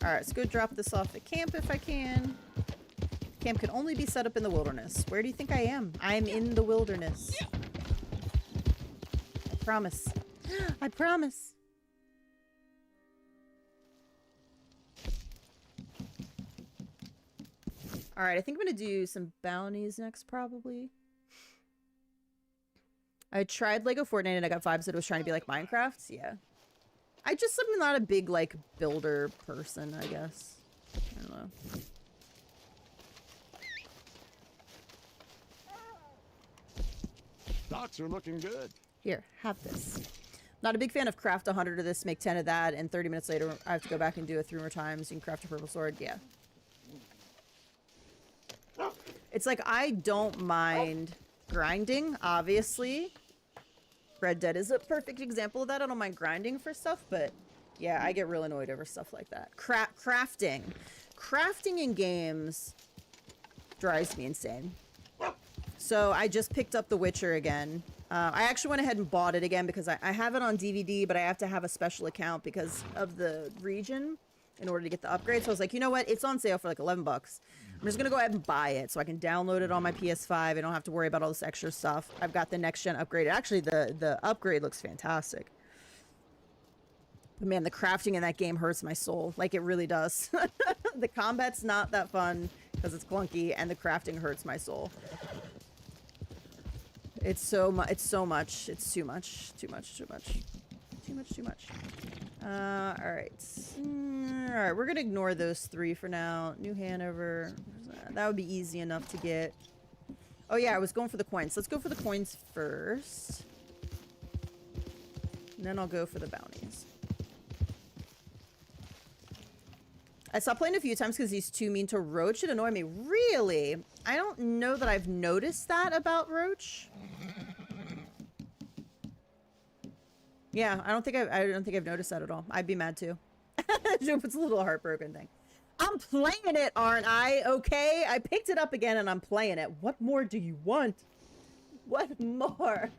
Alright, let's go drop this off at camp if I can. Camp can only be set up in the wilderness. Where do you think I am? I am in the wilderness. I promise. I promise. Alright, I think I'm gonna do some bounties next, probably. I tried Lego Fortnite and I got vibes that it was trying to be like Minecraft. Yeah. I just am not a big, like, builder person, I guess. I don't know. Stocks are looking good. Here, have this. Not a big fan of craft 100 of this, make 10 of that, and 30 minutes later I have to go back and do it 3 more times. You can craft a purple sword. Yeah. It's like, I don't mind grinding, obviously. Red Dead is a perfect example of that. I don't mind grinding for stuff, but yeah, I get real annoyed over stuff like that. Crafting. Crafting in games drives me insane. So I just picked up The Witcher again. I actually went ahead and bought it again because I have it on DVD, but I have to have a special account because of the region in order to get the upgrade. So I was like, you know what? It's on sale for like 11 bucks. I'm just going to go ahead and buy it so I can download it on my PS5. I don't have to worry about all this extra stuff. I've got the next gen upgrade. Actually, the upgrade looks fantastic. But man, the crafting in that game hurts my soul. Like, it really does. The combat's not that fun because it's clunky, and the crafting hurts my soul. It's so much. It's so much. It's too much. Too much. Too much. Too much. Too much. All right. All right. We're gonna ignore those 3 for now. New Hanover. That would be easy enough to get. Oh yeah, I was going for the coins. Let's go for the coins first. And then I'll go for the bounties. I stopped playing a few times because he's too mean to Roach. It annoyed me. Really? I don't know that I've noticed that about Roach. Yeah, I don't think I've noticed that at all. I'd be mad too. It's a little heartbroken thing. I'm playing it, aren't I? Okay, I picked it up again and I'm playing it. What more do you want? What more?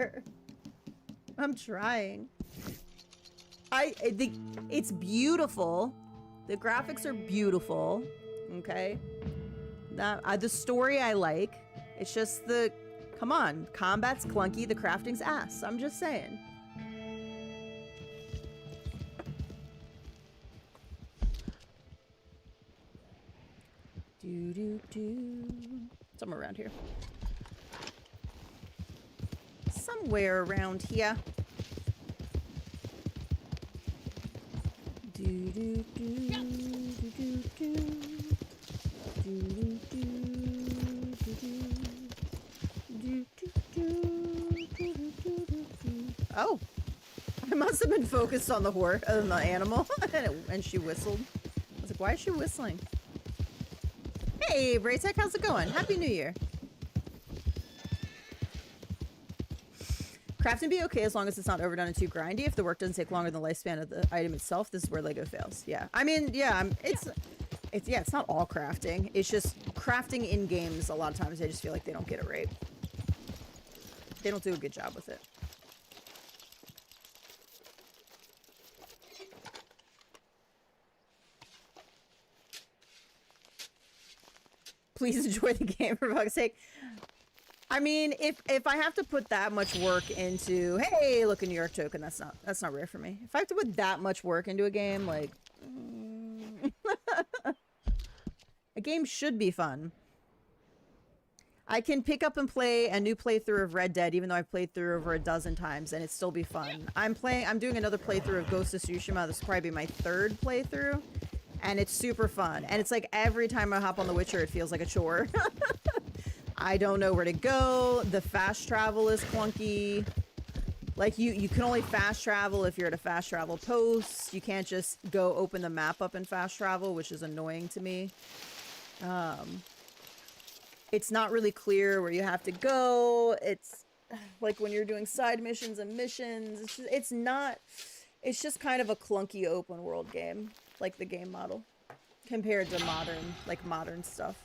I'm trying. It's beautiful. The graphics are beautiful. Okay. The story I like. It's just come on, combat's clunky, the crafting's ass. I'm just saying. Somewhere around here. Somewhere around here. Oh, I must have been focused on the horse, on the animal, and she whistled. I was like, why is she whistling? Hey, Braytech, how's it going? Happy New Year. Crafting be okay as long as it's not overdone and too grindy. If the work doesn't take longer than the lifespan of the item itself, this is where Lego fails. Yeah, I mean, yeah, it's not all crafting. It's just crafting in games. A lot of times, I just feel like they don't get it right. They don't do a good job with it. Please enjoy the game for fuck's sake. I mean, if I have to put that much work into, hey, look, a New York token, that's not rare for me. If I have to put that much work into a game, like, a game should be fun. I can pick up and play a new playthrough of Red Dead, even though I've played through over a dozen times, and it still be fun. I'm doing another playthrough of Ghost of Tsushima. This will probably be my 3rd playthrough, and it's super fun. And it's like every time I hop on The Witcher, it feels like a chore. I don't know where to go. The fast travel is clunky. Like, you can only fast travel if you're at a fast travel post. You can't just go open the map up and fast travel, which is annoying to me. it's not really clear where you have to go. It's like when you're doing side missions and missions, it's just kind of a clunky open world game, like the game model, compared to modern stuff.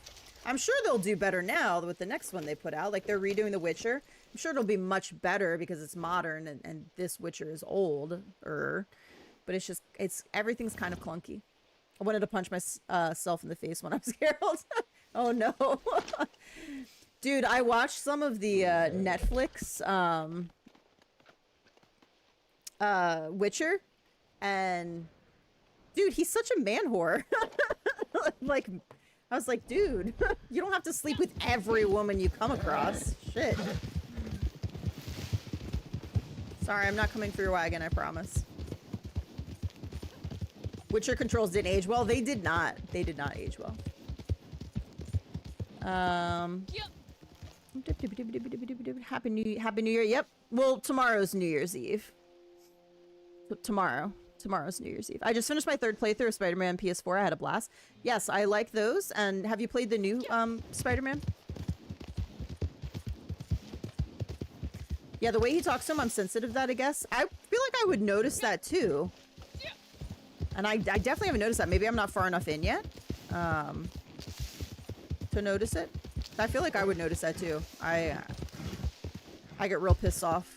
I'm sure they'll do better now with the next one they put out. Like they're redoing The Witcher. I'm sure it'll be much better because it's modern and this Witcher is older. But everything's kind of clunky. I wanted to punch myself in the face when I was Geralt. Oh no. Dude, I watched some of the Netflix Witcher, and dude, he's such a man whore. Like, I was like, dude, you don't have to sleep with every woman you come across. Shit. Sorry, I'm not coming for your wagon, I promise. Witcher controls didn't age well. They did not. They did not age well. Happy New Year. Yep. Well, tomorrow's New Year's Eve. Tomorrow's New Year's Eve. I just finished my 3rd playthrough of Spider-Man PS4. I had a blast. Yes, I like those. And have you played the new Spider-Man? Yeah, the way he talks to him, I'm sensitive to that, I guess. I feel like I would notice that too. And I definitely haven't noticed that. Maybe I'm not far enough in yet to notice it. I feel like I would notice that too. I get real pissed off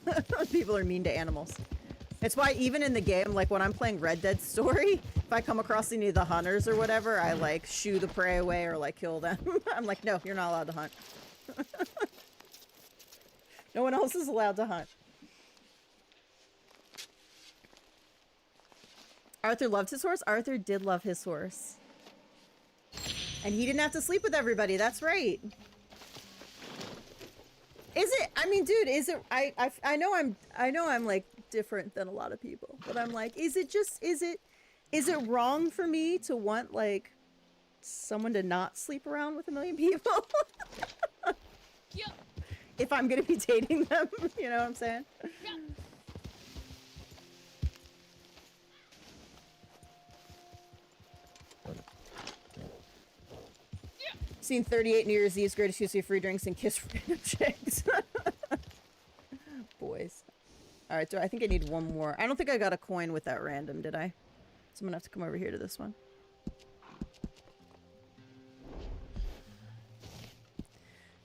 when people are mean to animals. It's why even in the game, like when I'm playing Red Dead Story, if I come across any of the hunters or whatever, I like shoo the prey away or like kill them. I'm like, no, you're not allowed to hunt. No one else is allowed to hunt. Arthur loved his horse? Arthur did love his horse. And he didn't have to sleep with everybody, that's right. Is it, I mean, dude, is it, I know I'm like different than a lot of people, but I'm like, is it wrong for me to want like someone to not sleep around with a million people? Yep. If I'm gonna be dating them, you know what I'm saying? Yep. Seen 38 New Year's Eve's greatest use of free drinks and kiss random chicks. Boys. Alright, so I think I need one more. I don't think I got a coin with that random, did I? So I'm gonna have to come over here to this one.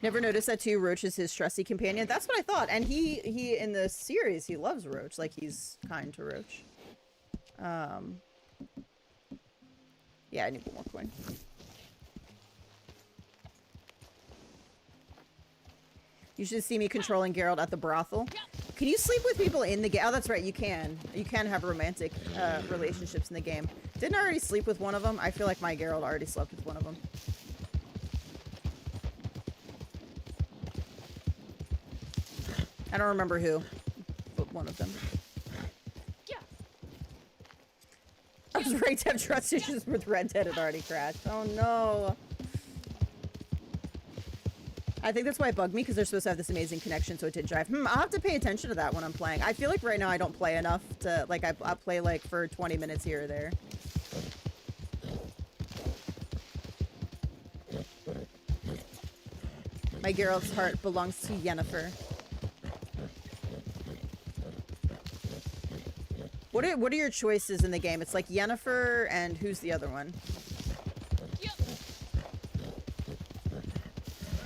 Never noticed that too. Roach is his trusty companion. That's what I thought. And he in the series, he loves Roach. Like, he's kind to Roach. Yeah, I need one more coin. You should see me controlling Geralt at the brothel. Can you sleep with people in the game? Oh, that's right, you can. You can have romantic relationships in the game. Didn't I already sleep with one of them? I feel like my Geralt already slept with one of them. I don't remember who, but one of them. Yeah. I was right to have trust issues with Red Dead. It already crashed. Oh no. I think that's why it bugged me, because they're supposed to have this amazing connection, so it didn't drive. I'll have to pay attention to that when I'm playing. I feel like right now I don't play enough to, like, I play, like, for 20 minutes here or there. My Geralt's heart belongs to Yennefer. What are your choices in the game? It's like Yennefer and who's the other one? Yep.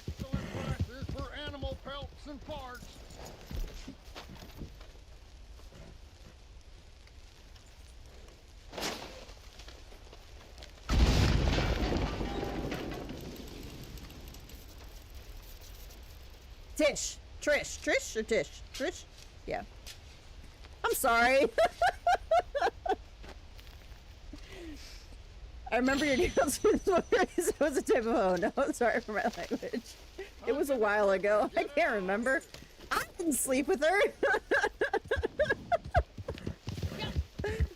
Excellent prices for animal pelts and parts. Tish. Trish or Tish? Trish? Yeah. I'm sorry. I remember your nails was a type of oh no, sorry for my language. It was a while ago. I can't remember. I didn't sleep with her.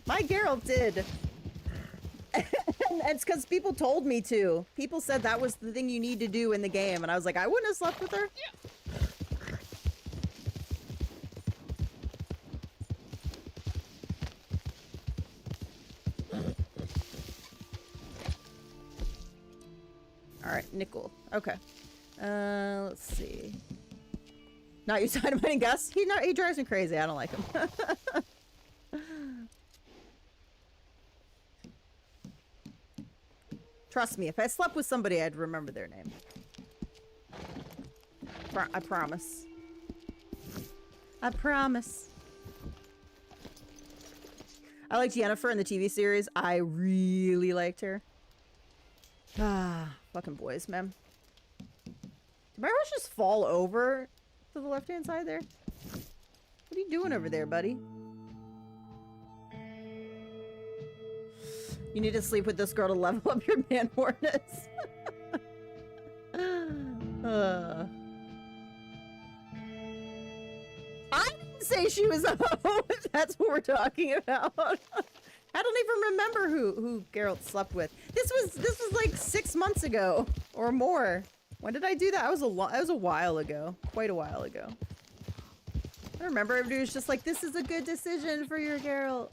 My Geralt did. And it's because people told me to. People said that was the thing you need to do in the game, and I was like, I wouldn't have slept with her. Alright, nickel. Okay. Let's see. Not you dynamiting Gus? He drives me crazy. I don't like him. Trust me, if I slept with somebody, I'd remember their name. I promise. I promise. I liked Yennefer in the TV series. I really liked her. Ah, fucking boys, man. Did my rush just fall over to the left-hand side there? What are you doing over there, buddy? You need to sleep with this girl to level up your man-horness. I didn't say she was a hoe, if that's what we're talking about. I don't even remember who Geralt slept with. This was like 6 months ago or more. When did I do that? That was a while ago. Quite a while ago. I remember everybody was just like, this is a good decision for your Geralt.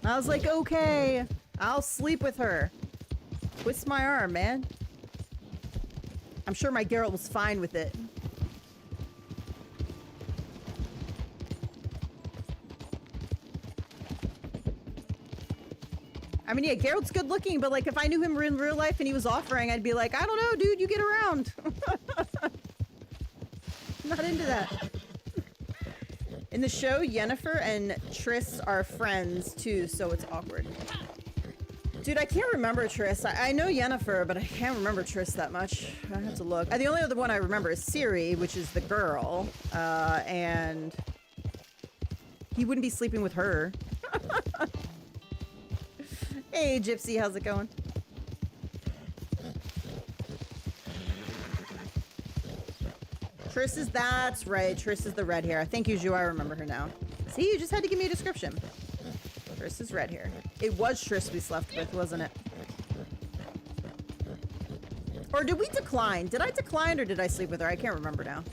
I was like, okay, I'll sleep with her. Twist my arm, man. I'm sure my Geralt was fine with it. I mean, yeah, Geralt's good looking, but like if I knew him in real life and he was offering, I'd be like, I don't know, dude, you get around. Not into that. In the show, Yennefer and Triss are friends too, so it's awkward. Dude, I can't remember Triss. I know Yennefer, but I can't remember Triss that much. I have to look. The only other one I remember is Ciri, which is the girl, and he wouldn't be sleeping with her. Hey, Gypsy, how's it going? Triss that's right. Triss is the red hair. Thank you, Ju. I remember her now. See, you just had to give me a description. Triss is red hair. It was Triss we slept with, wasn't it? Or did we decline? Did I decline or did I sleep with her? I can't remember now.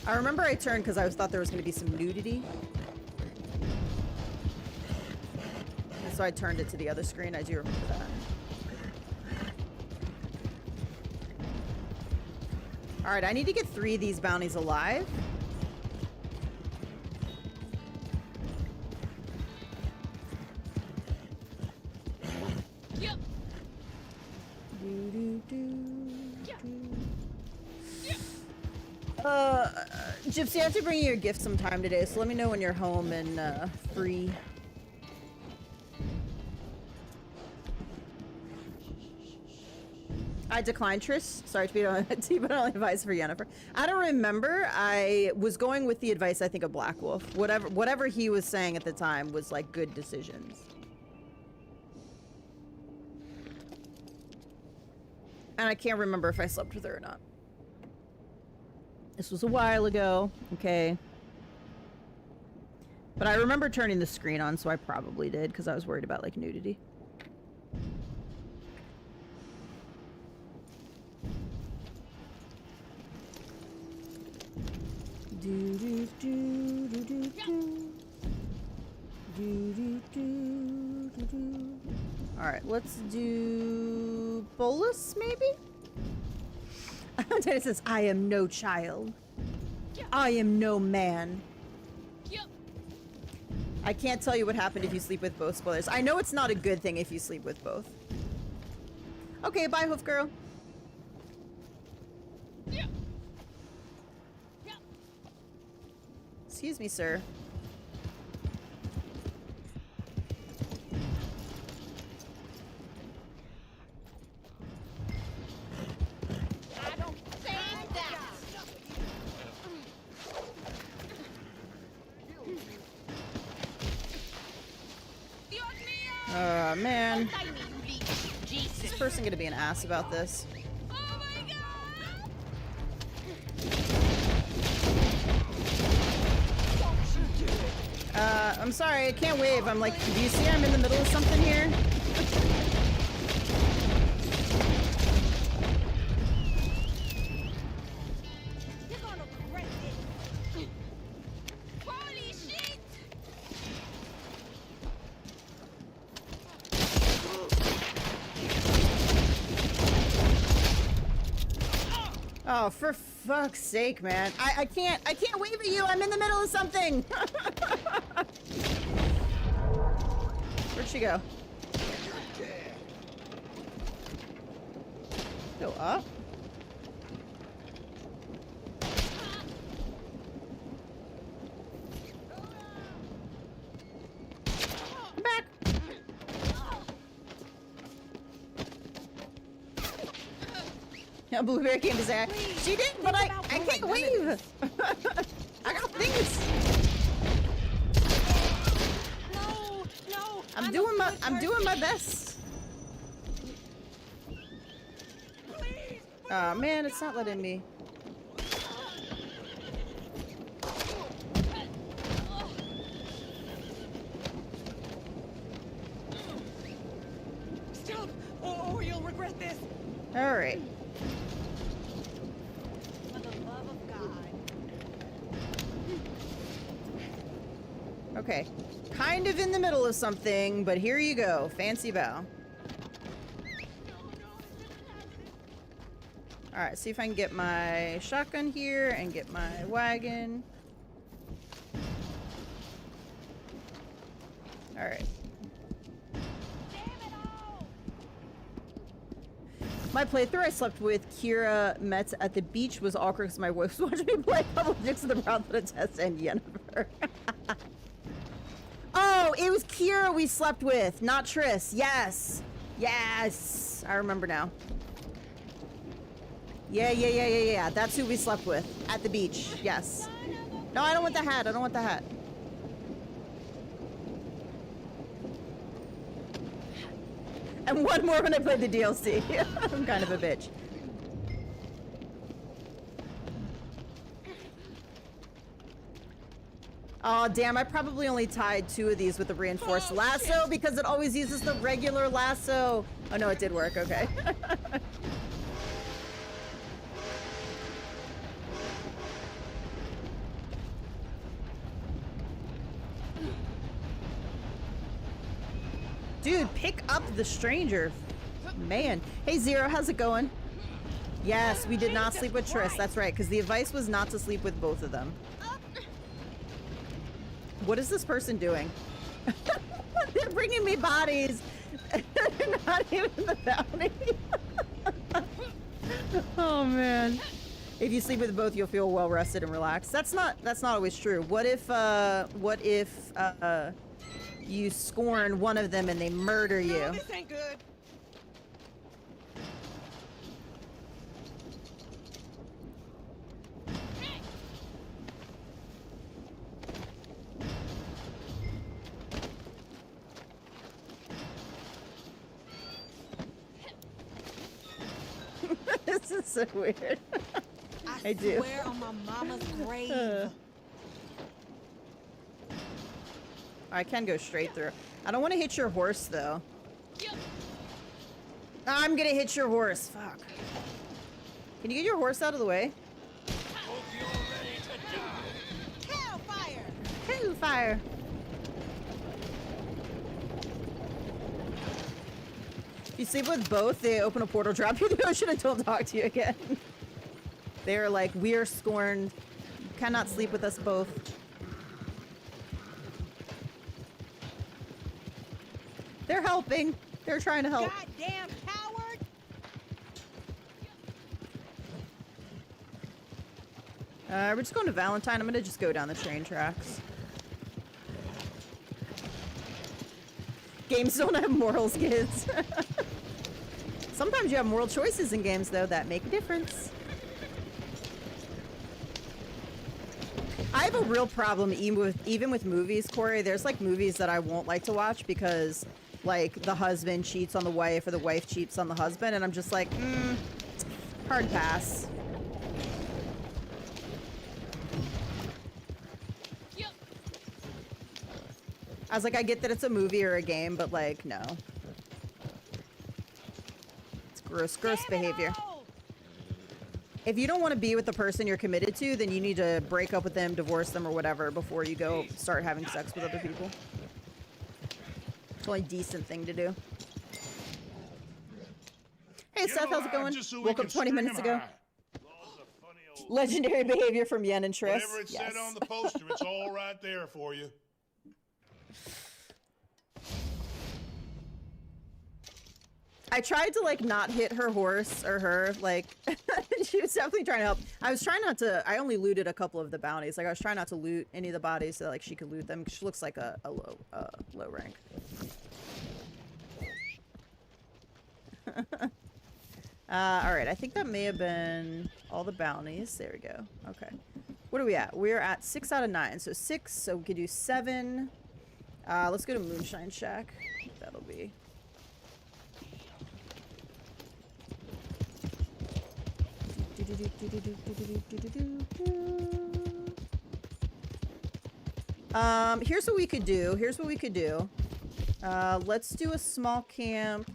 I remember I turned because I thought there was going to be some nudity. And so I turned it to the other screen. I do remember that. Alright, I need to get 3 of these bounties alive. Yep. Gypsy, I have to bring you a gift sometime today, so let me know when you're home and free. I declined Triss. Sorry to be on advice for Yennefer. I don't remember. I was going with the advice, I think, of Black Wolf. Whatever he was saying at the time was like good decisions. And I can't remember if I slept with her or not. This was a while ago. Okay. But I remember turning the screen on, so I probably did because I was worried about like nudity. Do do do do do do. Do do do do do. All right, let's do Bolus maybe. It says, "I am no child. I am no man." Yep. I can't tell you what happened if you sleep with both. Spoilers. I know it's not a good thing if you sleep with both. Okay, bye, Hoof Girl. Yep. Excuse me, sir. I don't say that. Man. I mean, Jesus. This person gonna be an ass about this. Oh my God. I'm sorry, I can't wave. I'm like, do you see I'm in the middle of something here? You're gonna regret it. Oh, for fuck's sake, man. I can't wave at you. I'm in the middle of something. Where'd she go? Go up? Come back. A blueberry came to say she did, but I can't wave. I got things. No, I'm doing my best. Oh man, it's not letting me. Stop, or you'll regret this. All right. For the love of God. Okay. Kind of in the middle of something, but here you go. Fancy bow. Alright, see if I can get my shotgun here and get my wagon. Alright. My playthrough I slept with Kira Metz at the beach was awkward because my wife was watching me play Public Dicks of the Brown for the test and Yennefer. Oh, it was Kira we slept with, not Triss. Yes. Yes. I remember now. Yeah. That's who we slept with at the beach. Yes. No, I don't want the hat. I don't want the hat. And one more when I played the DLC. I'm kind of a bitch. Oh, damn, I probably only tied 2 of these with the reinforced lasso because it always uses the regular lasso. Oh, no, it did work. Okay. Dude, pick up the stranger. Man. Hey, Zero, how's it going? Yes, we did not sleep with Triss. That's right, because the advice was not to sleep with both of them. What is this person doing? They're bringing me bodies. They're not even the bounty. Oh, man. If you sleep with both, you'll feel well rested and relaxed. That's not always true. What if you scorn one of them and they murder you? No, this ain't good. This is so weird. I do. Swear on my mama's grave. I can go straight through. I don't want to hit your horse, though. Yep. I'm gonna hit your horse. Fuck. Can you get your horse out of the way? Hellfire! Hellfire. If you sleep with both, they open a portal, drop you in the ocean, and don't talk to you again. They're like, we are scorned. You cannot sleep with us both. They're helping. They're trying to help. Goddamn coward! We're just going to Valentine. I'm gonna just go down the train tracks. Games don't have morals, kids. Sometimes you have moral choices in games, though, that make a difference. I have a real problem even with movies, Corey. There's like movies that I won't like to watch because like the husband cheats on the wife or the wife cheats on the husband, and I'm just like, hard pass. Yep. I was like, I get that it's a movie or a game, but like, no. It's gross behavior. If you don't want to be with the person you're committed to, then you need to break up with them, divorce them, or whatever before you go start having sex with other people. It's the only decent thing to do. Hey, Seth, how's it going? Woke up 20 minutes ago. Legendary behavior from Yen and Triss. Whatever it Yes. said on the poster, it's all right there for you. I tried to like not hit her horse or her, like she was definitely trying to help. I was trying not to, I only looted a couple of the bounties. Like I was trying not to loot any of the bodies so like she could loot them. She looks like a low rank. Alright, I think that may have been all the bounties. There we go. Okay. What are we at? We're at 6 out of 9. So 6, so we could do 7. Let's go to Moonshine Shack. That'll be... Here's what we could do. Here's what we could do. Let's do a small camp.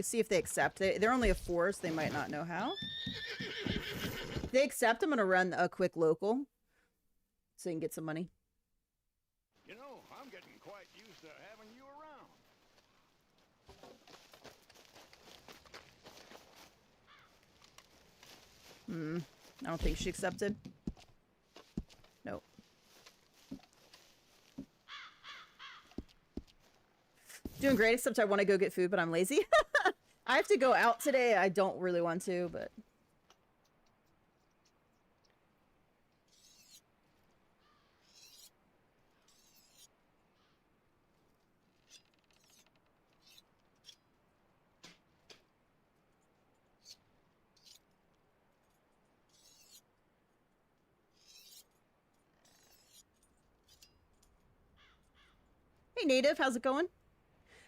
See if they accept. They're only a 4, so they might not know how. If they accept, I'm gonna run a quick local, so you can get some money. You know, I'm getting quite used to having you around. I don't think she accepted. Nope. Doing great, except I want to go get food, but I'm lazy. I have to go out today. I don't really want to, but... Hey, Native, how's it going?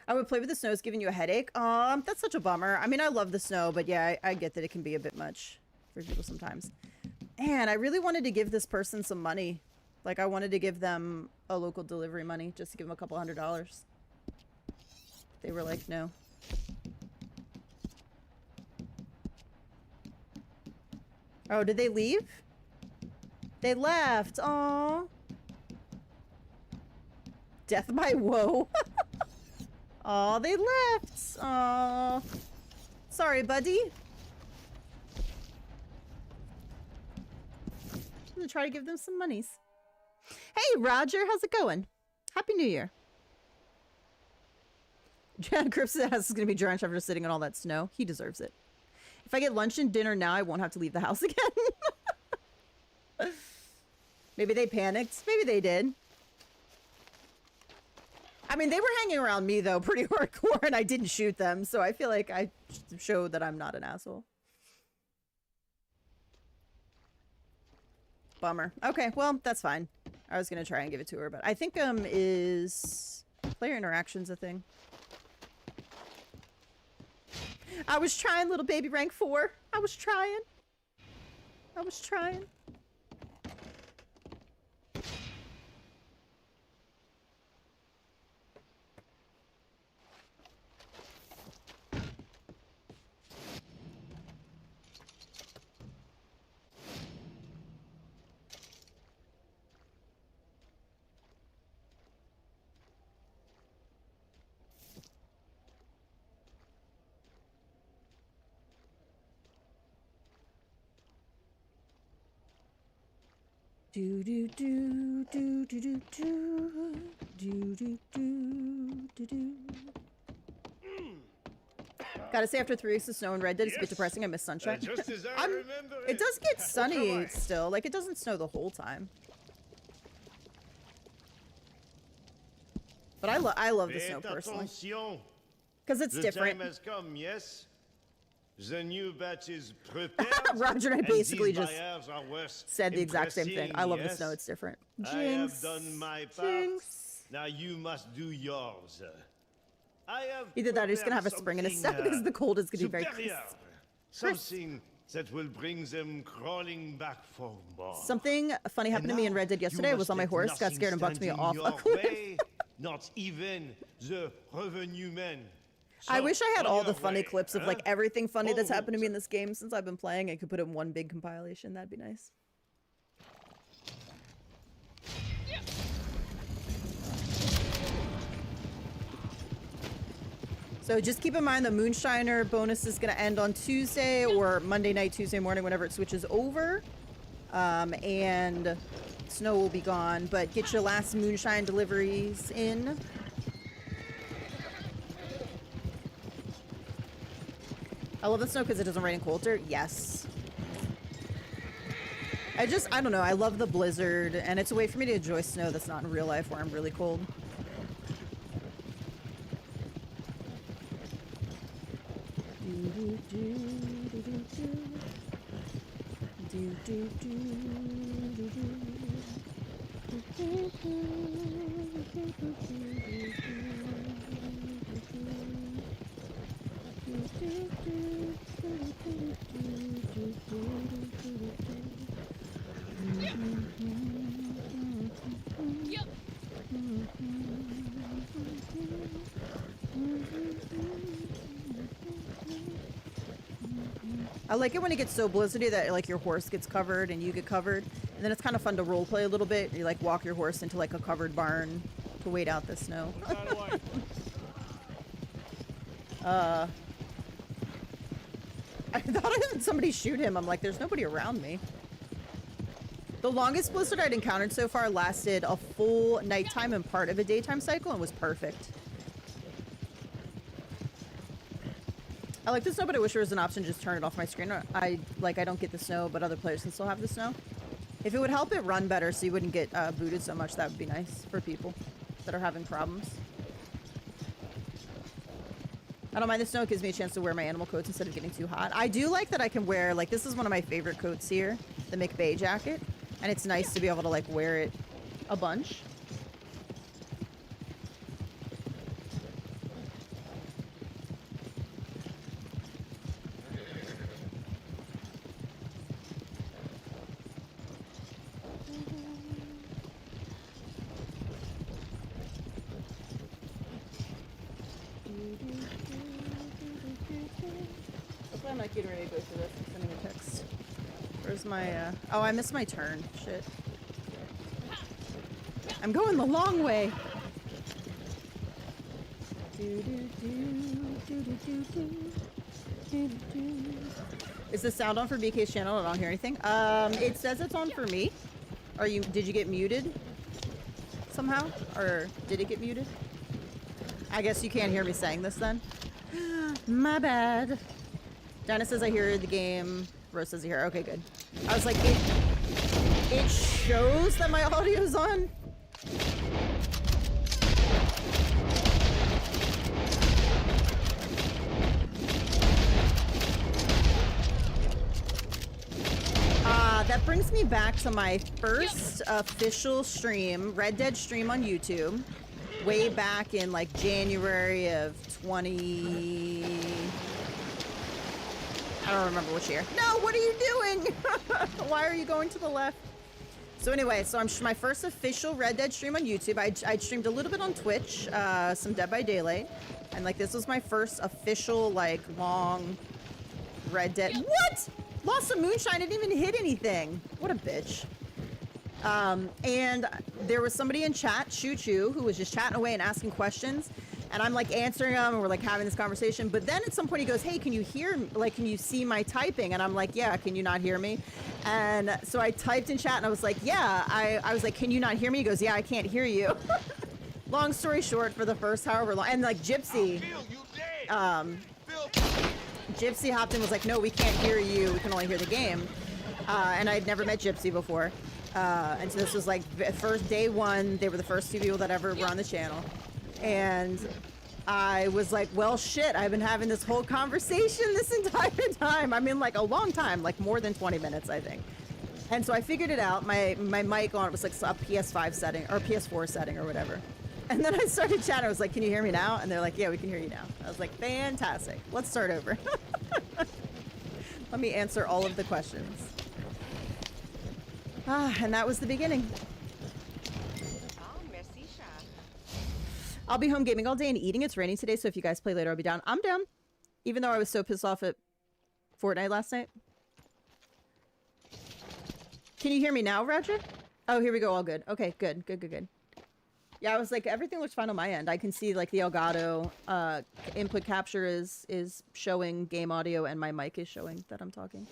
I would play with the snow. It's giving you a headache. That's such a bummer. I mean, I love the snow, but yeah, I get that it can be a bit much for people sometimes. Man, I really wanted to give this person some money. Like, I wanted to give them a local delivery money, just to give them a couple $100. They were like, no. Oh, did they leave? They left. Aww. Death by woe. Aw, they left. Aw. Sorry, buddy. I'm gonna try to give them some monies. Hey, Roger, how's it going? Happy New Year. Crip's house is gonna be drenched after sitting in all that snow. He deserves it. If I get lunch and dinner now, I won't have to leave the house again. Maybe they panicked. Maybe they did. I mean, they were hanging around me, though, pretty hardcore, and I didn't shoot them, so I feel like I showed that I'm not an asshole. Bummer. Okay, well, that's fine. I was gonna try and give it to her, but I think, is player interactions a thing? I was trying, little baby rank 4. I was trying. I was trying. Do do do do do do do do do do do do. Gotta say, after 3 weeks of snow and Red Dead, it's a bit depressing. I miss sunshine. Just as I remember It does get sunny Ultra still. Like, it doesn't snow the whole time. But I love the snow personally. Because it's different. The time has come, yes? The new batch is prepared. Roger and I basically just buyers are worth said the exact same thing. impressing, I love the yes? snow. It's different. I have done my part. Jinx. Now you must do yours. I have Either that or he's gonna have a spring in his step because the cold is gonna be very superior. crisp. Something that will bring them crawling back for more. Something funny happened to me in Red Dead yesterday. I was on my horse, got scared and bucked me off a cliff. Not even the revenue men. I So, wish I had on all your the funny way, clips of huh? like everything funny that's happened to me in Forward. this game since I've been playing. I could put it in one big compilation. That'd be nice. So just keep in mind the Moonshiner bonus is going to end on Tuesday or Monday night, Tuesday morning, whenever it switches over. And snow will be gone, but get your last Moonshine deliveries in. I love the snow because it doesn't rain in Coulter. Yes. I don't know. I love the blizzard, and it's a way for me to enjoy snow that's not in real life where I'm really cold. Yep. I like it when it gets so blizzardy that like your horse gets covered and you get covered, and then it's kind of fun to role play a little bit. You like walk your horse into like a covered barn to wait out the snow. I thought I heard somebody shoot him. I'm like, there's nobody around me. The longest blizzard I'd encountered so far lasted a full nighttime and part of a daytime cycle and was perfect. I like the snow, but I wish there was an option to just turn it off my screen. I don't get the snow, but other players can still have the snow. If it would help it run better so you wouldn't get booted so much, that would be nice for people that are having problems. I don't mind the snow. It gives me a chance to wear my animal coats instead of getting too hot. I do like that I can wear, like, this is one of my favorite coats here, the McBay jacket. And it's nice to be able to, like, wear it a bunch. I'm not getting ready to go through this. I'm sending a text. Where's my, oh, I missed my turn. Shit. I'm going the long way. Is the sound on for BK's channel? I don't hear anything. It says it's on for me. Did you get muted somehow? Or did it get muted? I guess you can't hear me saying this then. My bad. Dinah says I hear the game. Rose says I hear. Okay, good. I was like, it shows that my audio's on. That brings me back to my first official stream, Red Dead stream on YouTube, way back in like January of 20... I don't remember which year. No, what are you doing? Why are you going to the left? So anyway, so I'm my first official Red Dead stream on YouTube. I streamed a little bit on Twitch, some Dead by Daylight, and like this was my first official like long Red Dead. What? Lost some moonshine. Didn't even hit anything. What a bitch. And there was somebody in chat, Choo Choo, who was just chatting away and asking questions. And I'm like answering them and we're like having this conversation. But then at some point he goes, hey, can you hear, like, can you see my typing? And I'm like, yeah, can you not hear me? And so I typed in chat and I was like, yeah, I was like, can you not hear me? He goes, yeah, I can't hear you. Long story short, for the first however long, and like Gypsy, Gypsy hopped in and was like, no, we can't hear you. We can only hear the game. And I'd never met Gypsy before. And so this was like first day one. They were the first two people that ever were on the channel. And I was like, well, shit, I've been having this whole conversation this entire time. I mean, like a long time, like more than 20 minutes, I think. And so I figured it out. My mic on, it was like a PS5 setting or PS4 setting or whatever. And then I started chatting. I was like, can you hear me now? And they're like, yeah, we can hear you now. I was like, fantastic. Let's start over. Let me answer all of the questions. Ah, and that was the beginning. Oh, merci, chat. I'll be home gaming all day and eating. It's raining today, so if you guys play later, I'll be down. I'm down. Even though I was so pissed off at Fortnite last night. Can you hear me now, Roger? Oh, here we go. All good. Okay, good. Good, good, good. Yeah, I was like, everything looks fine on my end. I can see like the Elgato input capture is showing game audio and my mic is showing that I'm talking.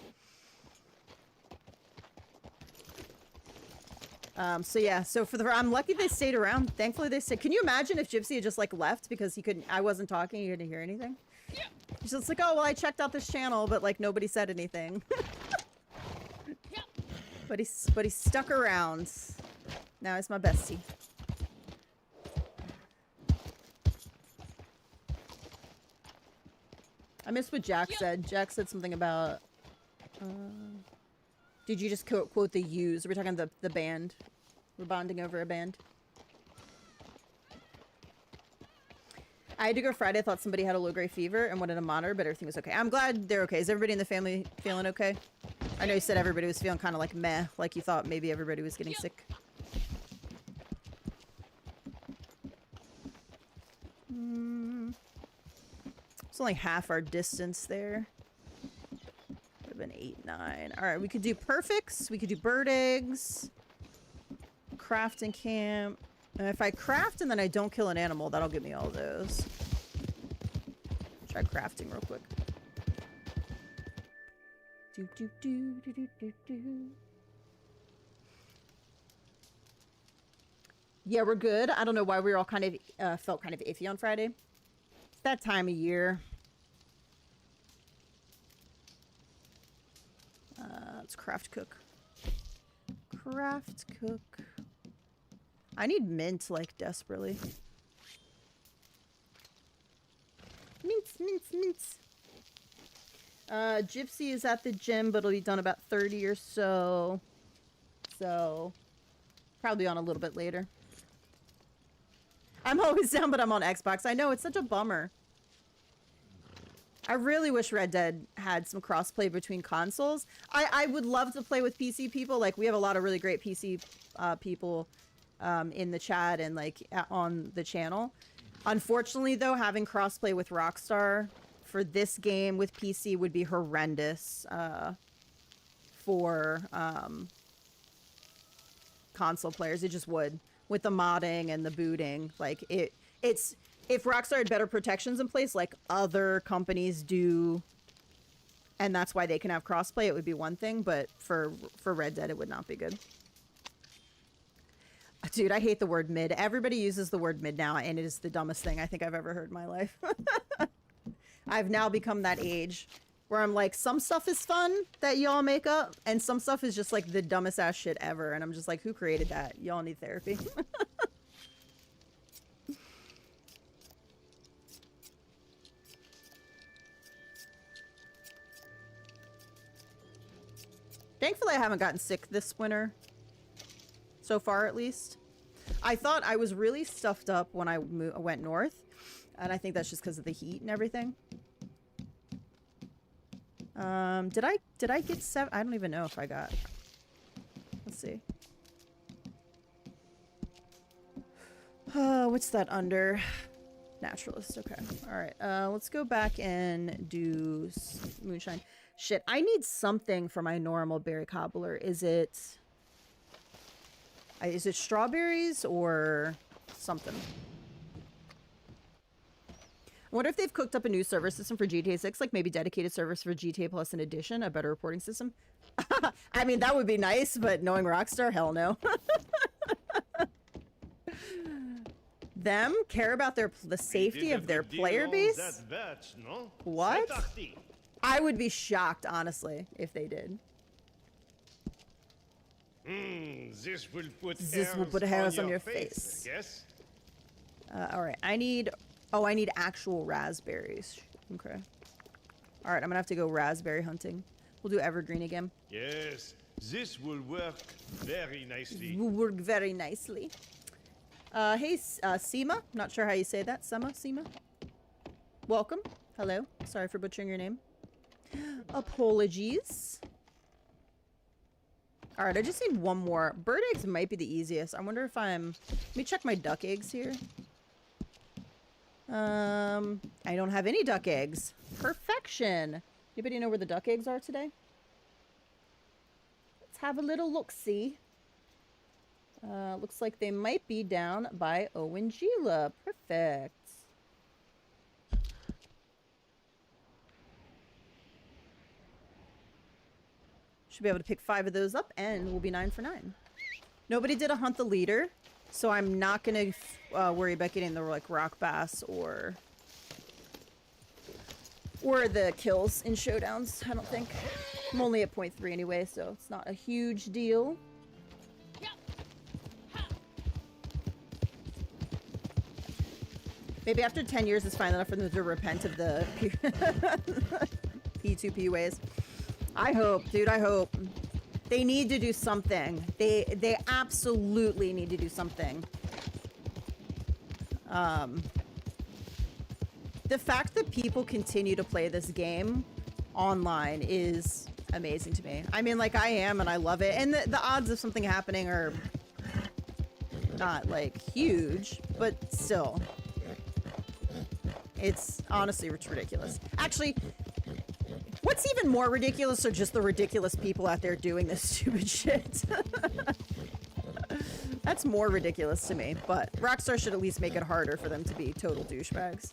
So yeah, so I'm lucky they stayed around. Thankfully they stayed. Can you imagine if Gypsy had just like left because I wasn't talking, he couldn't hear anything? Yeah. He's just like, oh, well, I checked out this channel, but like nobody said anything. Yeah. But he stuck around. Now he's my bestie. I missed what Jack said. Jack said something about... did you just quote the U's? We're talking the band. We're bonding over a band. I had to go Friday. I thought somebody had a low-grade fever and wanted a monitor, but everything was okay. I'm glad they're okay. Is everybody in the family feeling okay? I know you said everybody was feeling kind of like meh, like you thought maybe everybody was getting sick. It's only half our distance there. Would have been 8, 9. All right, we could do perfects. We could do bird eggs. Crafting camp. And if I craft and then I don't kill an animal, that'll give me all those. Try crafting real quick. Do do do do do do do. Yeah, we're good. I don't know why we were all kind of felt kind of iffy on Friday. It's that time of year. Let's craft cook. Craft cook. I need mint, like, desperately. Mints, mints, mints. Gypsy is at the gym, but it'll be done about 30 or so. So, probably on a little bit later. I'm always down, but I'm on Xbox. I know, it's such a bummer. I really wish Red Dead had some crossplay between consoles. I would love to play with PC people. Like, we have a lot of really great PC people in the chat and, like, on the channel. Unfortunately, though, having crossplay with Rockstar for this game with PC would be horrendous for console players. It just would. With the modding and the booting. Like, it's... If Rockstar had better protections in place, like other companies do, and that's why they can have crossplay, it would be one thing, but for Red Dead, it would not be good. Dude, I hate the word mid. Everybody uses the word mid now, and it is the dumbest thing I think I've ever heard in my life. I've now become that age where I'm like, some stuff is fun that y'all make up, and some stuff is just like the dumbest ass shit ever, and I'm just like, who created that? Y'all need therapy. Thankfully, I haven't gotten sick this winter. So far, at least. I thought I was really stuffed up when I went north. And I think that's just because of the heat and everything. Did I get 7? I don't even know if I got... Let's see. What's that under? Naturalist, okay. Alright, let's go back and do moonshine. Shit, I need something for my normal berry cobbler. Is it strawberries or something? I wonder if they've cooked up a new server system for GTA 6, like maybe dedicated servers for GTA Plus in addition, a better reporting system. I mean, that would be nice, but knowing Rockstar, hell no. Them care about the safety of their player base? What? I would be shocked, honestly, if they did. This will put hairs on your face. Yes. All right, I need actual raspberries. Okay. All right, I'm gonna have to go raspberry hunting. We'll do evergreen again. Yes, this will work very nicely. Will work very nicely. Hey, Seema. Not sure how you say that. Seema. Welcome. Hello. Sorry for butchering your name. Apologies. Alright, I just need one more. Bird eggs might be the easiest. I wonder if I'm... Let me check my duck eggs here. I don't have any duck eggs. Perfection. Anybody know where the duck eggs are today? Let's have a little look-see. Looks like they might be down by Owen Gila. Perfect. Should be able to pick 5 of those up, and we'll be 9 for 9. Nobody did a hunt the leader, so I'm not gonna worry about getting the like rock bass or the kills in showdowns. I don't think. I'm only at 0.3 anyway, so it's not a huge deal. Maybe after 10 years, it's fine enough for them to repent of the P2P ways. I hope, dude, I hope. They need to do something. They absolutely need to do something. The fact that people continue to play this game online is amazing to me. I mean, like, I am, and I love it. And the odds of something happening are not, like, huge, but still. It's ridiculous. Actually, what's even more ridiculous are just the ridiculous people out there doing this stupid shit. That's more ridiculous to me, but Rockstar should at least make it harder for them to be total douchebags.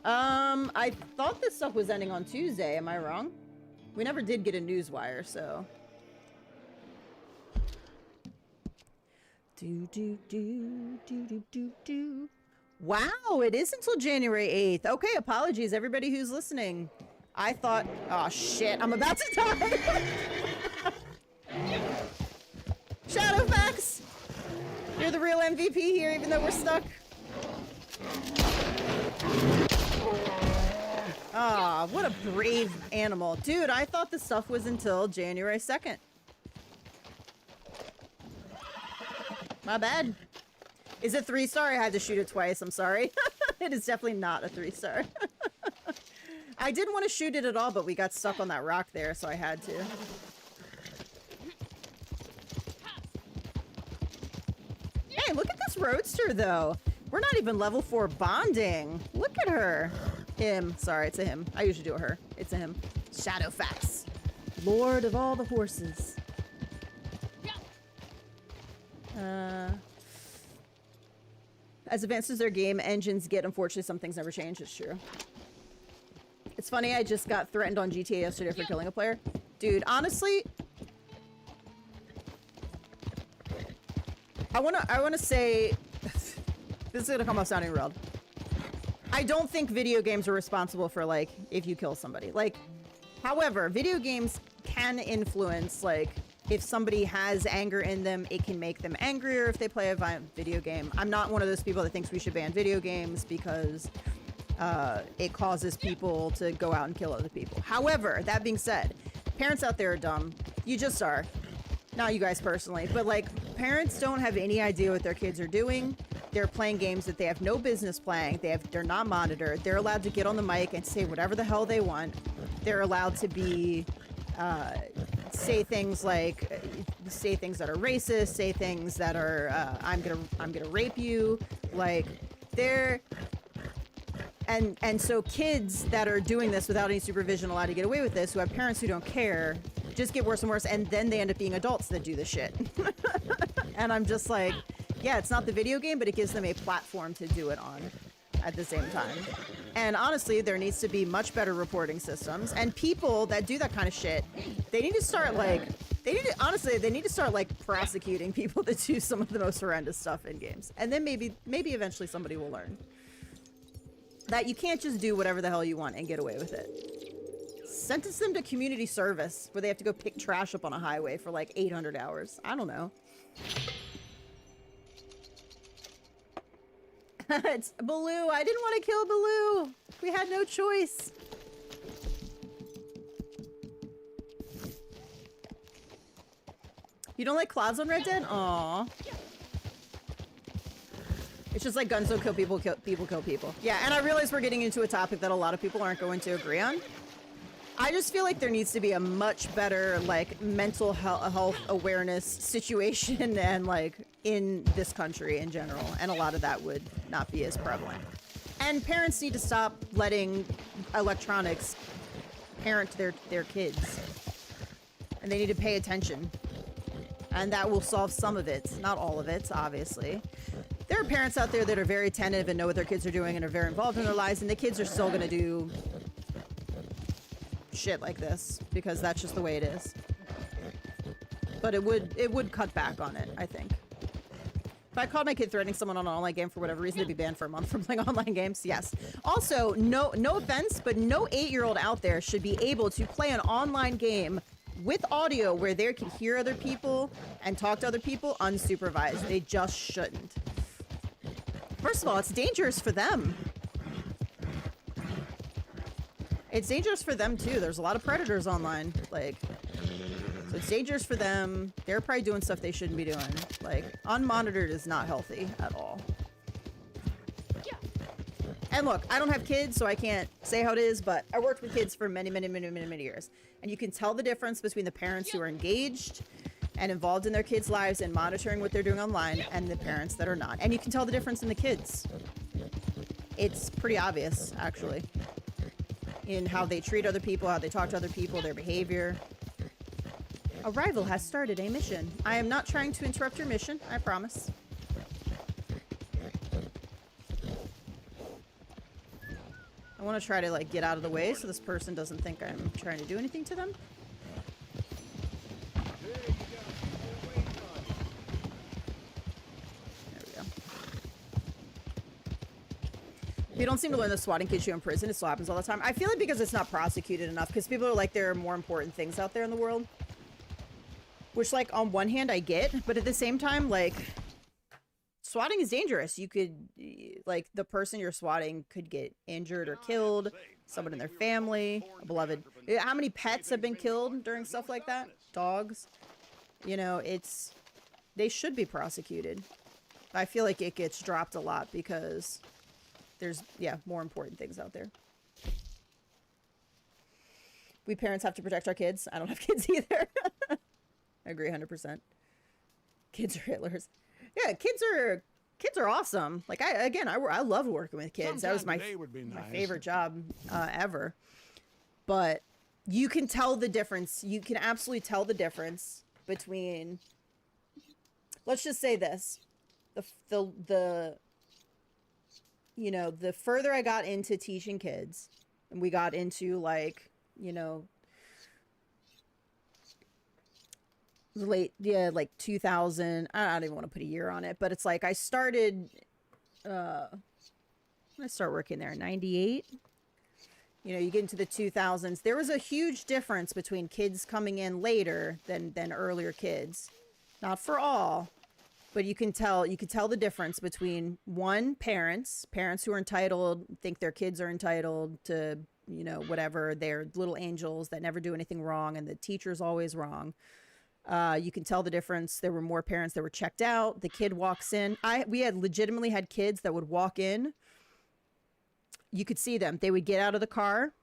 I thought this stuff was ending on Tuesday. Am I wrong? We never did get a newswire, so... Wow, it is until January 8th. Okay, apologies, everybody who's listening. I thought... Oh, shit, I'm about to die! Shadowfax! You're the real MVP here, even though we're stuck. Ah, what a brave animal. Dude, I thought the stuff was until January 2nd. My bad. Is it 3-star? I had to shoot it twice. I'm sorry. It is definitely not a 3-star. I didn't want to shoot it at all, but we got stuck on that rock there, so I had to. Hey, look at this roadster, though. We're not even level 4 bonding. Look at her. Him. Sorry, it's a him. I usually do a her. It's a him. Shadowfax. Lord of all the horses. As advanced as their game engines get, unfortunately, some things never change. It's true. It's funny, I just got threatened on GTA yesterday for killing a player. Dude, honestly... I wanna say... This is gonna come off sounding real. I don't think video games are responsible for, like, if you kill somebody. Like, however, video games can influence, like... If somebody has anger in them, it can make them angrier if they play a violent video game. I'm not one of those people that thinks we should ban video games because it causes people to go out and kill other people. However, that being said, parents out there are dumb. You just are. Not you guys personally, but like parents don't have any idea what their kids are doing. They're playing games that they have no business playing. They're not monitored. They're allowed to get on the mic and say whatever the hell they want. They're allowed to be... say things like, say things that are racist, say things that are, I'm gonna rape you, like, they're, and so kids that are doing this without any supervision allowed to get away with this, who have parents who don't care, just get worse and worse, and then they end up being adults that do the shit. And I'm just like, yeah, it's not the video game, but it gives them a platform to do it on at the same time. And honestly, there needs to be much better reporting systems, and people that do that kind of shit, they need to start like, they need to start like prosecuting people that do some of the most horrendous stuff in games. And then maybe eventually somebody will learn that you can't just do whatever the hell you want and get away with it. Sentence them to community service where they have to go pick trash up on a highway for like 800 hours. I don't know. It's Baloo. I didn't want to kill Baloo. We had no choice. You don't like clouds on Red Dead? Aww. It's just like guns don't kill people, people kill people. Yeah, and I realize we're getting into a topic that a lot of people aren't going to agree on. I just feel like there needs to be a much better, like, mental health awareness situation and, like, in this country in general. And a lot of that would not be as prevalent. And parents need to stop letting electronics parent their kids. And they need to pay attention. And that will solve some of it. Not all of it, obviously. There are parents out there that are very attentive and know what their kids are doing and are very involved in their lives, and the kids are still gonna do shit like this because that's just the way it is. But it would cut back on it, I think. If I called my kid threatening someone on an online game for whatever reason, they'd be banned for a month from playing online games. Yes. Also, no offense, but no 8-year-old out there should be able to play an online game with audio where they can hear other people and talk to other people unsupervised. They just shouldn't. First of all, it's dangerous for them. It's dangerous for them too. There's a lot of predators online. Like, so it's dangerous for them. They're probably doing stuff they shouldn't be doing. Like, unmonitored is not healthy at all. And look, I don't have kids, so I can't say how it is, but I worked with kids for many years. And you can tell the difference between the parents who are engaged and involved in their kids' lives and monitoring what they're doing online and the parents that are not. And you can tell the difference in the kids. It's pretty obvious, actually. In how they treat other people, how they talk to other people, their behavior. A rival has started a mission. I am not trying to interrupt your mission, I promise. I want to try to, like, get out of the way so this person doesn't think I'm trying to do anything to them. There we go. You don't seem to learn the swatting gets you in prison. It still happens all the time. I feel like because it's not prosecuted enough, because people are like, there are more important things out there in the world. Which, like, on one hand I get, but at the same time, like, swatting is dangerous. You could, like, the person you're swatting could get injured or killed, someone in their family, a beloved. How many pets have been killed during stuff like that? Dogs. You know, they should be prosecuted. I feel like it gets dropped a lot because there's, yeah, more important things out there. We parents have to protect our kids. I don't have kids either. I agree 100%. Kids are Hitlers. Yeah, kids are awesome. Like, I love working with kids. That was my favorite job ever. But you can tell the difference. You can absolutely tell the difference between, let's just say this. The you know, the further I got into teaching kids and we got into, like, you know, like 2000, I don't even want to put a year on it, but it's like I started I start working there in 98. You know, you get into the 2000s, there was a huge difference between kids coming in later than earlier kids. Not for all, but you can tell the difference between, one, parents who are entitled, think their kids are entitled to, you know, whatever, they're little angels that never do anything wrong and the teacher's always wrong. You can tell the difference. There were more parents that were checked out. The kid walks in. We had legitimately had kids that would walk in. You could see them. They would get out of the car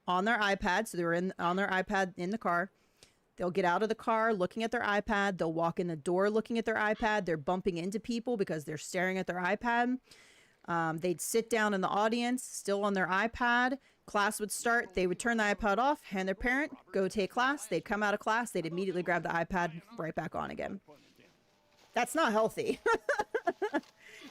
on their iPad. So they were on their iPad in the car. They'll get out of the car looking at their iPad. They'll walk in the door looking at their iPad. They're bumping into people because they're staring at their iPad. They'd sit down in the audience, still on their iPad. Class would start, they would turn the iPad off, hand their parent, go take class. They'd come out of class, they'd immediately grab the iPad right back on again. That's not healthy.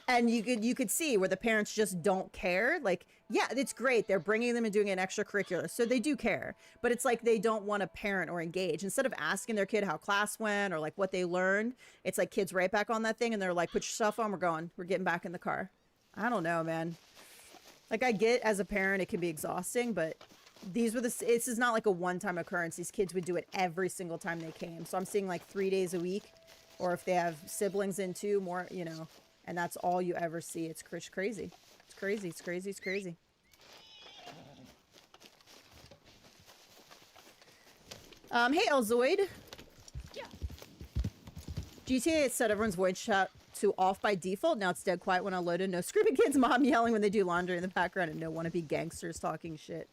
And you could see where the parents just don't care. Like, yeah, it's great. They're bringing them and doing an extracurricular, so they do care. But it's like they don't want to parent or engage. Instead of asking their kid how class went or, like, what they learned, it's like kids right back on that thing and they're like, put your stuff on, we're going. We're getting back in the car. I don't know, man. Like, I get as a parent it can be exhausting, but this is not like a one-time occurrence. These kids would do it every single time they came. So I'm seeing like 3 days a week, or if they have siblings in too, more, you know, and that's all you ever see. It's crazy. It's crazy. It's crazy. It's crazy. Hey, Elzoid. GTA set everyone's voice chat to off by default. Now it's dead quiet when I load in. No screaming kids, mom yelling when they do laundry in the background, and no wannabe gangsters talking shit.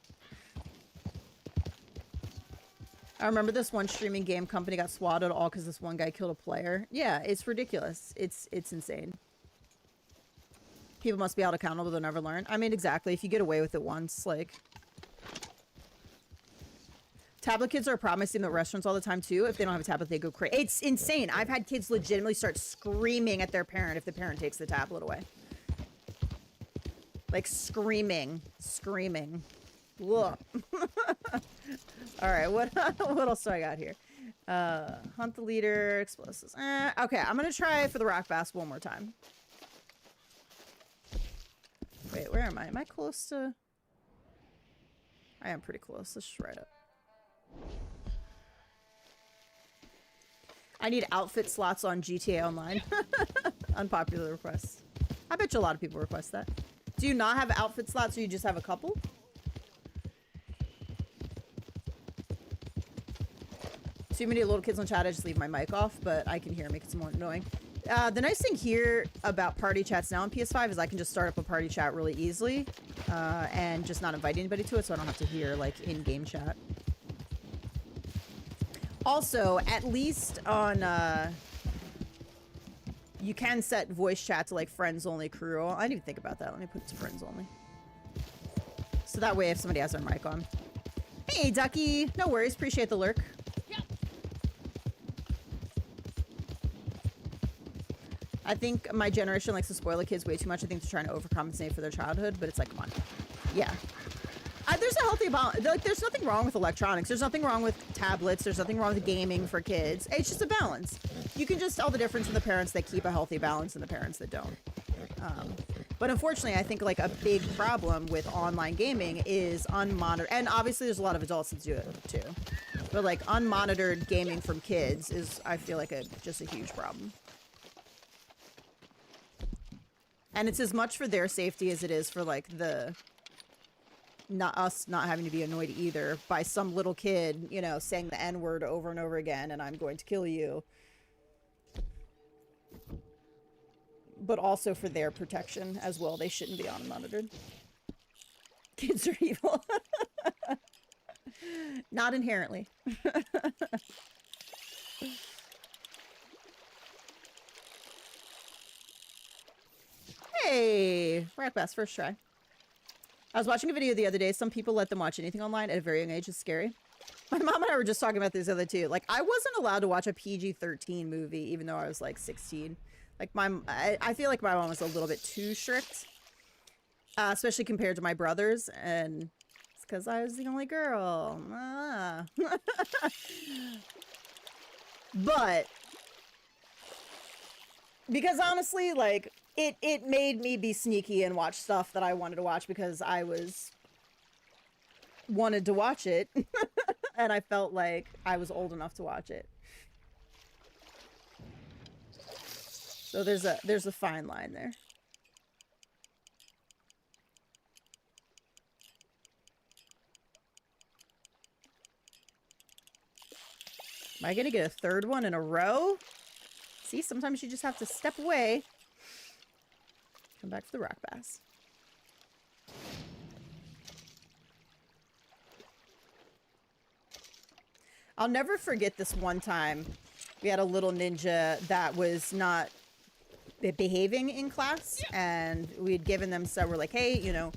I remember this one streaming game company got swatted all because this one guy killed a player. Yeah, it's ridiculous. It's insane. People must be held accountable. They'll never learn. I mean, exactly. If you get away with it once, like... Tablet kids are promising the restaurants all the time, too. If they don't have a tablet, they go crazy. It's insane. I've had kids legitimately start screaming at their parent if the parent takes the tablet away. Like, screaming. Screaming. Look. Alright, what else do I got here? Hunt the leader, explosives. Okay, I'm gonna try for the rock bass one more time. Wait, where am I? Am I close to... I am pretty close. Let's just ride up. I need outfit slots on GTA Online. Unpopular request. I bet you a lot of people request that. Do you not have outfit slots or you just have a couple? Too many little kids on chat, I just leave my mic off, but I can hear them, it's more annoying. The nice thing here about party chats now on PS5 is I can just start up a party chat really easily and just not invite anybody to it, so I don't have to hear, like, in-game chat. Also, at least on, you can set voice chat to, like, friends only, crew. I didn't even think about that. Let me put it to friends only. So that way if somebody has their mic on. Hey, Ducky! No worries, appreciate the lurk. I think my generation likes to spoil the kids way too much. I think they're trying to overcompensate for their childhood, but it's like, come on. Yeah. There's a healthy balance. Like, there's nothing wrong with electronics. There's nothing wrong with tablets. There's nothing wrong with gaming for kids. It's just a balance. You can just tell the difference in the parents that keep a healthy balance and the parents that don't. But unfortunately, I think, like, a big problem with online gaming is unmonitored. And obviously, there's a lot of adults that do it, too. But, like, unmonitored gaming from kids is, I feel like, just a huge problem. And it's as much for their safety as it is for, like, us not having to be annoyed either by some little kid, you know, saying the N-word over and over again and I'm going to kill you. But also for their protection as well. They shouldn't be unmonitored. Kids are evil. Not inherently. Hey, rock bass, first try. I was watching a video the other day. Some people let them watch anything online at a very young age. It's scary. My mom and I were just talking about this the other too. Like, I wasn't allowed to watch a PG-13 movie, even though I was like 16. Like, I feel like my mom was a little bit too strict, especially compared to my brothers, and it's because I was the only girl. But because honestly, like, it made me be sneaky and watch stuff that I wanted to watch because I wanted to watch it. And I felt like I was old enough to watch it. So there's a fine line there. Am I gonna get a third one in a row? See, sometimes you just have to step away. Come back for the rock bass. I'll never forget this one time. We had a little ninja that was not behaving in class, and we had given them, so we're like, hey, you know,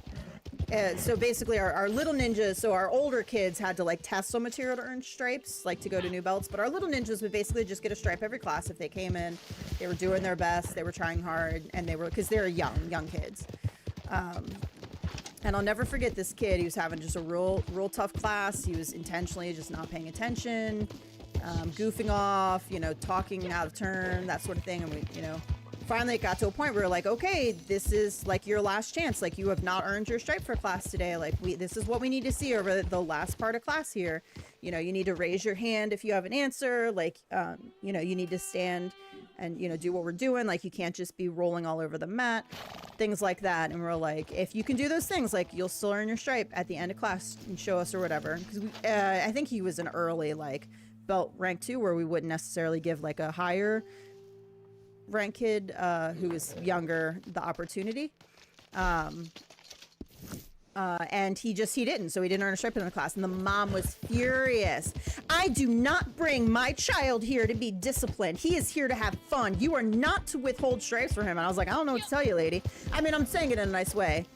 so basically our little ninjas, so our older kids had to like test on material to earn stripes, like to go to new belts, but our little ninjas would basically just get a stripe every class if they came in. They were doing their best, they were trying hard, and they were, because they're young kids. And I'll never forget this kid. He was having just a real tough class. He was intentionally just not paying attention, goofing off, you know, talking out of turn, that sort of thing. And we, you know, finally it got to a point where we're like, okay, this is like your last chance. Like, you have not earned your stripe for class today. Like, this is what we need to see over the last part of class here. You know, you need to raise your hand if you have an answer. Like, you know, you need to stand and, you know, do what we're doing. Like, you can't just be rolling all over the mat, things like that. And we're like, if you can do those things, like, you'll still earn your stripe at the end of class and show us or whatever. Because I think he was an early, like, belt rank 2 where we wouldn't necessarily give like a higher rank kid who was younger the opportunity. And he didn't, so he didn't earn a stripe in the class. And the mom was furious. I do not bring my child here to be disciplined. He is here to have fun. You are not to withhold stripes for him. And I was like, I don't know what to tell you, lady. I mean, I'm saying it in a nice way.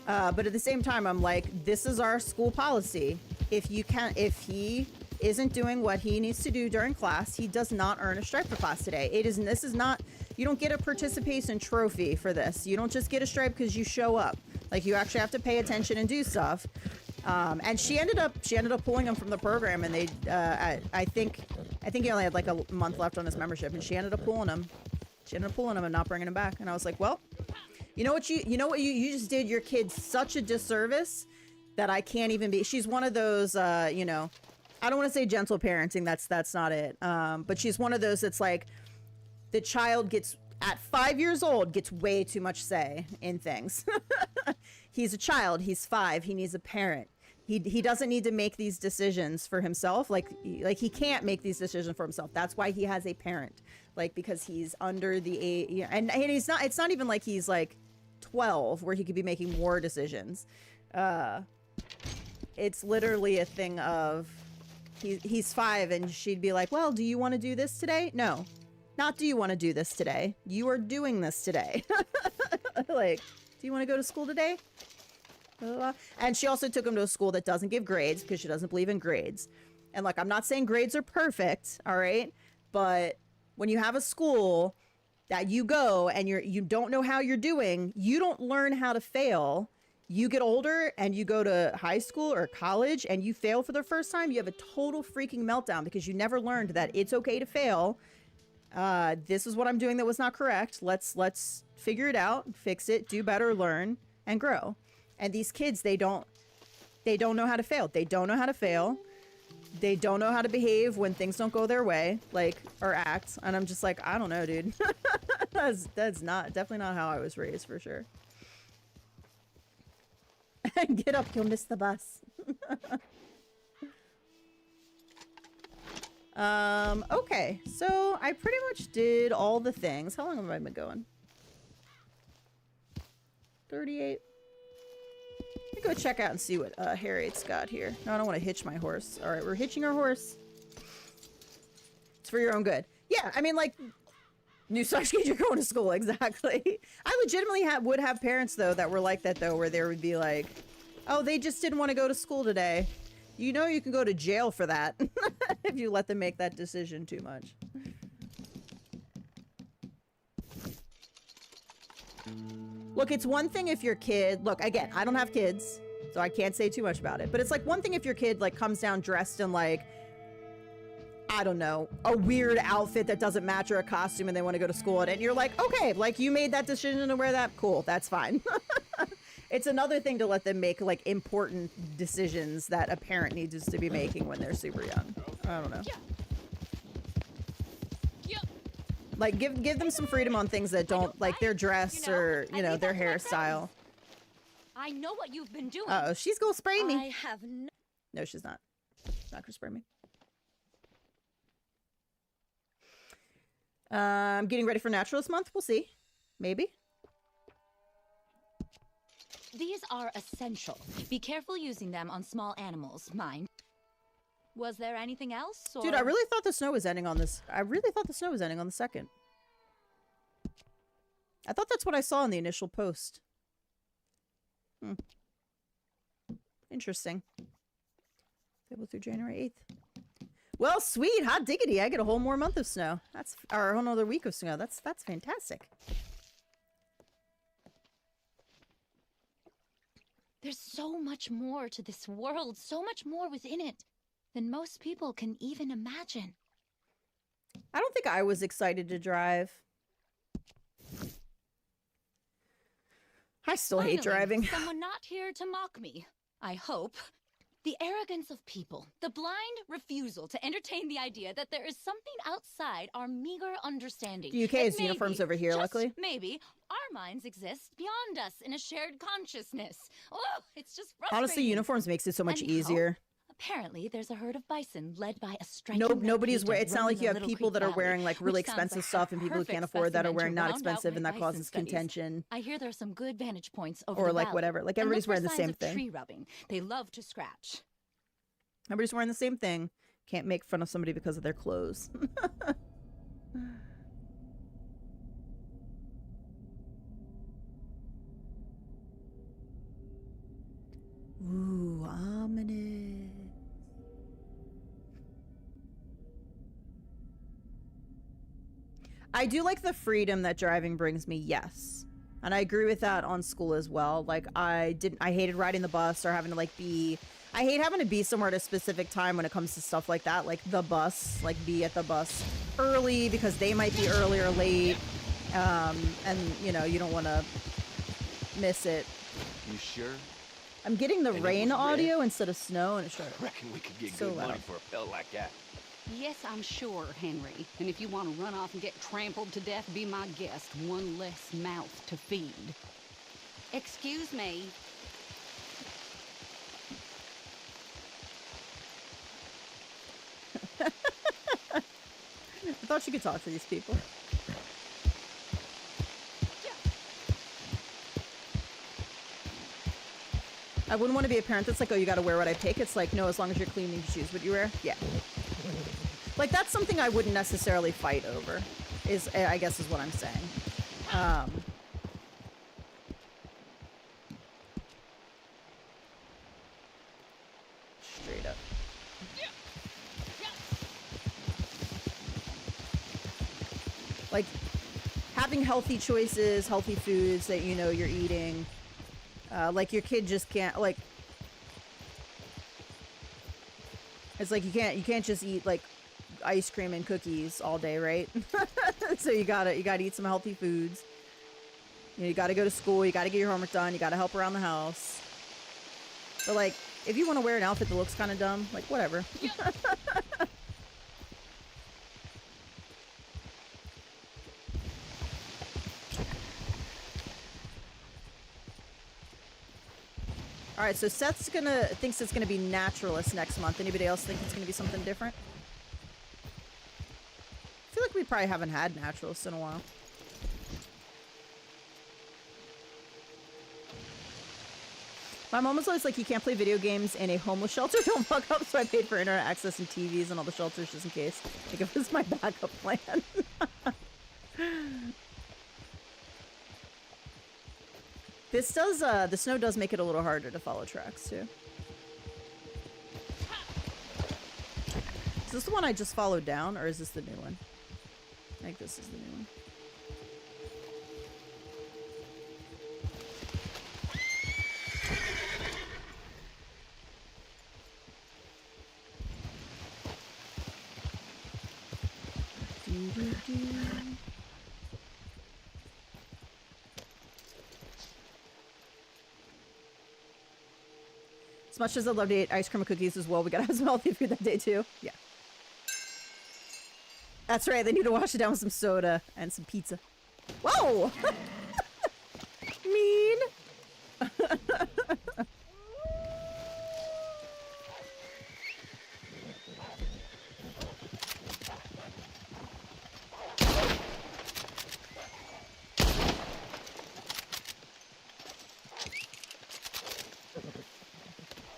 But at the same time, I'm like, this is our school policy. If he isn't doing what he needs to do during class, he does not earn a stripe for class today. This is not, you don't get a participation trophy for this. You don't just get a stripe because you show up. Like, you actually have to pay attention and do stuff. And she ended up pulling him from the program, and they, I think he only had like a month left on his membership, and she ended up pulling him. She ended up pulling him and not bringing him back. And I was like, well, you know what you just did your kid such a disservice that I can't even be. She's one of those, you know, I don't want to say gentle parenting. That's not it. But she's one of those that's like, the child gets, at 5 years old, gets way too much say in things. He's a child. He's 5. He needs a parent. He doesn't need to make these decisions for himself. Like he can't make these decisions for himself. That's why he has a parent. Like, because he's under the age, and he's not. It's not even like he's like 12 where he could be making more decisions. It's literally a thing of he's 5, and she'd be like, well, do you want to do this today? No. Not do you want to do this today? You are doing this today. Like, do you want to go to school today? And she also took him to a school that doesn't give grades because she doesn't believe in grades. And like, I'm not saying grades are perfect, all right? But when you have a school that you go and you don't know how you're doing, you don't learn how to fail. You get older and you go to high school or college and you fail for the first time, you have a total freaking meltdown because you never learned that it's okay to fail. This is what I'm doing that was not correct. Let's figure it out, fix it, do better, learn, and grow. And these kids, they don't know how to fail. They don't know how to fail. They don't know how to behave when things don't go their way, like, or act. And I'm just like, I don't know, dude. That's definitely not how I was raised, for sure. Get up, you'll miss the bus. Okay, so I pretty much did all the things. How long have I been going? 38. Let me go check out and see what Harriet's got here. No, I don't want to hitch my horse. All right, we're hitching our horse. It's for your own good. Yeah, I mean, like, new slash kid, you're going to school, exactly. I legitimately would have parents, though, that were like that, though, where there would be like, oh, they just didn't want to go to school today. You know you can go to jail for that if you let them make that decision too much. Look, it's one thing if your kid... Look, again, I don't have kids, so I can't say too much about it. But it's like one thing if your kid like comes down dressed in like, I don't know, a weird outfit that doesn't match or a costume and they want to go to school in it. And you're like, okay, like you made that decision to wear that. Cool, that's fine. It's another thing to let them make like important decisions that a parent needs to be making when they're super young. I don't know. Like give them some freedom on things that don't like their dress or, you know, their hairstyle. I know what you've been doing. Uh-oh, she's gonna spray me. I have No, she's not. She's not gonna spray me. I'm getting ready for Naturalist Month. We'll see. Maybe. These are essential. Be careful using them on small animals, mind. Was there anything else? Or... Dude, I really thought the snow was ending on this. I really thought the snow was ending on the 2nd. I thought that's what I saw in the initial post. Interesting. Able through January 8th. Well, sweet, hot diggity. I get a whole more month of snow. That's, or a whole another week of snow. That's fantastic. There's so much more to this world, so much more within it than most people can even imagine. I don't think I was excited to drive. I still hate driving. Someone not here to mock me, I hope. The arrogance of people, the blind refusal to entertain the idea that there is something outside our meager understanding. The UK has uniforms over here, luckily. Maybe our minds exist beyond us in a shared consciousness. Oh, it's just frustrating. Honestly, uniforms makes it so much easier. Apparently, there's a herd of bison led by a striking Nope, red nobody's painter wearing. It's not roaming like the you have Little people Creek that are Valley, wearing like really which sounds expensive like stuff a and people who can't perfect afford that are specimen wearing to not round out expensive, my and that bison causes studies. contention. I hear there's some good vantage points over Or the like valley. whatever. Like And look everybody's for wearing the signs same of thing. tree rubbing. They love to scratch. Everybody's wearing the same thing. Can't make fun of somebody because of their clothes. Ooh, ominous. I do like the freedom that driving brings me, yes. And I agree with that on school as well. Like, I hated riding the bus or having to, like, I hate having to be somewhere at a specific time when it comes to stuff like that. Like, the bus, like, be at the bus early because they might be early or late. And, you know, you don't want to miss it. You sure? I'm getting the And it rain was red? audio instead of snow, and it's sure. Reckon we could get So good money loud. for a pelt like that. Yes, I'm sure, Henry. And if you want to run off and get trampled to death, be my guest. One less mouth to feed. Excuse me. I thought you could talk to these people. I wouldn't want to be a parent that's like, oh, you gotta wear what I pick. It's like, no, as long as you're clean, you can choose what you wear. Yeah. Like, that's something I wouldn't necessarily fight over, is, I guess is what I'm saying. Straight up. Like, having healthy choices, healthy foods that you know you're eating. Like, your kid just can't, like... It's like you can't just eat, like, ice cream and cookies all day, right? So you gotta eat some healthy foods. You know, you gotta go to school, you gotta get your homework done, you gotta help around the house. But, like, if you want to wear an outfit that looks kind of dumb, like, whatever. Alright, so Seth's thinks it's gonna be naturalist next month. Anybody else think it's gonna be something different? I feel like we probably haven't had naturalists in a while. My mom was always like, you can't play video games in a homeless shelter, don't fuck up, so I paid for internet access and TVs and all the shelters just in case. Like, it was my backup plan. This does, the snow does make it a little harder to follow tracks, too. Is this the one I just followed down, or is this the new one? I think this is the new one. As much as I'd love to eat ice cream and cookies as well, we gotta have some healthy food that day too. Yeah. That's right, they need to wash it down with some soda and some pizza. Whoa! Mean!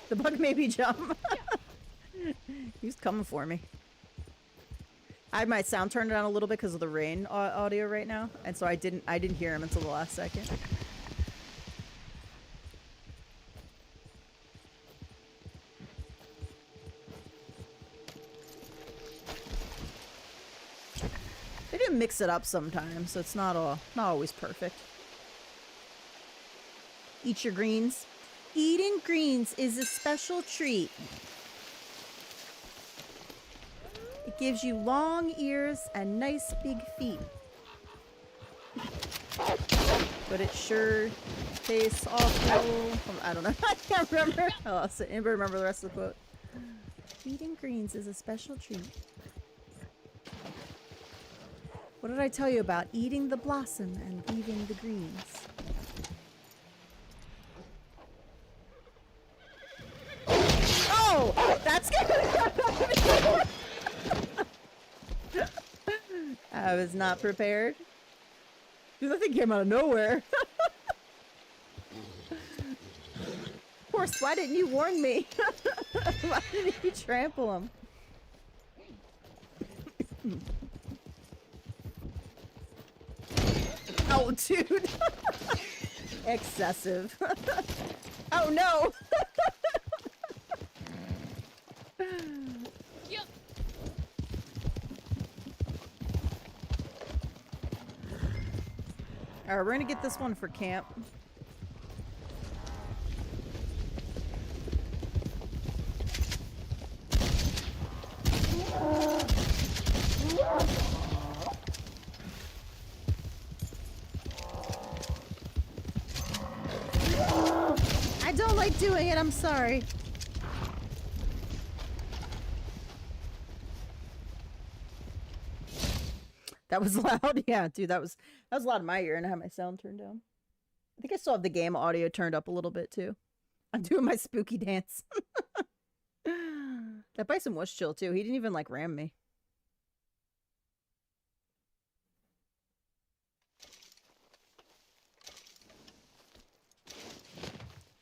The bug made me jump. He was coming for me. I had my sound turned down a little bit because of the rain audio right now, and so I didn't hear him until the last second. They do mix it up sometimes, so it's not always perfect. Eat your greens. Eating greens is a special treat. It gives you long ears and nice big feet. But it sure tastes awful. I don't know. I can't remember. Oh, so anybody remember the rest of the quote? Eating greens is a special treat. What did I tell you about eating the blossom and leaving the greens? Oh! That's good. I was not prepared. Dude, that thing came out of nowhere. Horse, why didn't you warn me? Why didn't you trample him? Oh, dude. Excessive. Oh, no. Yep. Alright, we're gonna get this one for camp. I don't like doing it, I'm sorry. That was loud. Yeah, dude, that was loud in my ear, and I had my sound turned down. I think I still have the game audio turned up a little bit too. I'm doing my spooky dance. That bison was chill too. He didn't even like ram me.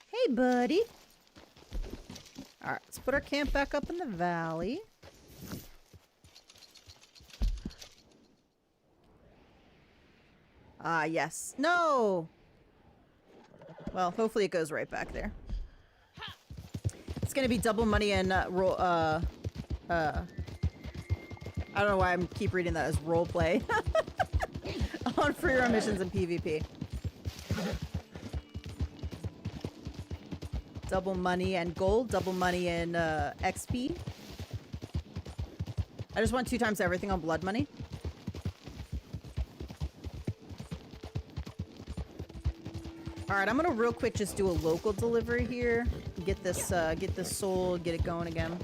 Hey, buddy. All right, let's put our camp back up in the valley. Ah, yes. No! Well, hopefully it goes right back there. It's gonna be double money and roll, I don't know why I keep reading that as roleplay. On free run missions and PvP. Double money and gold, double money and XP. I just want 2 times everything on blood money. Alright, I'm gonna real quick just do a local delivery here. Get this sold, get it going again.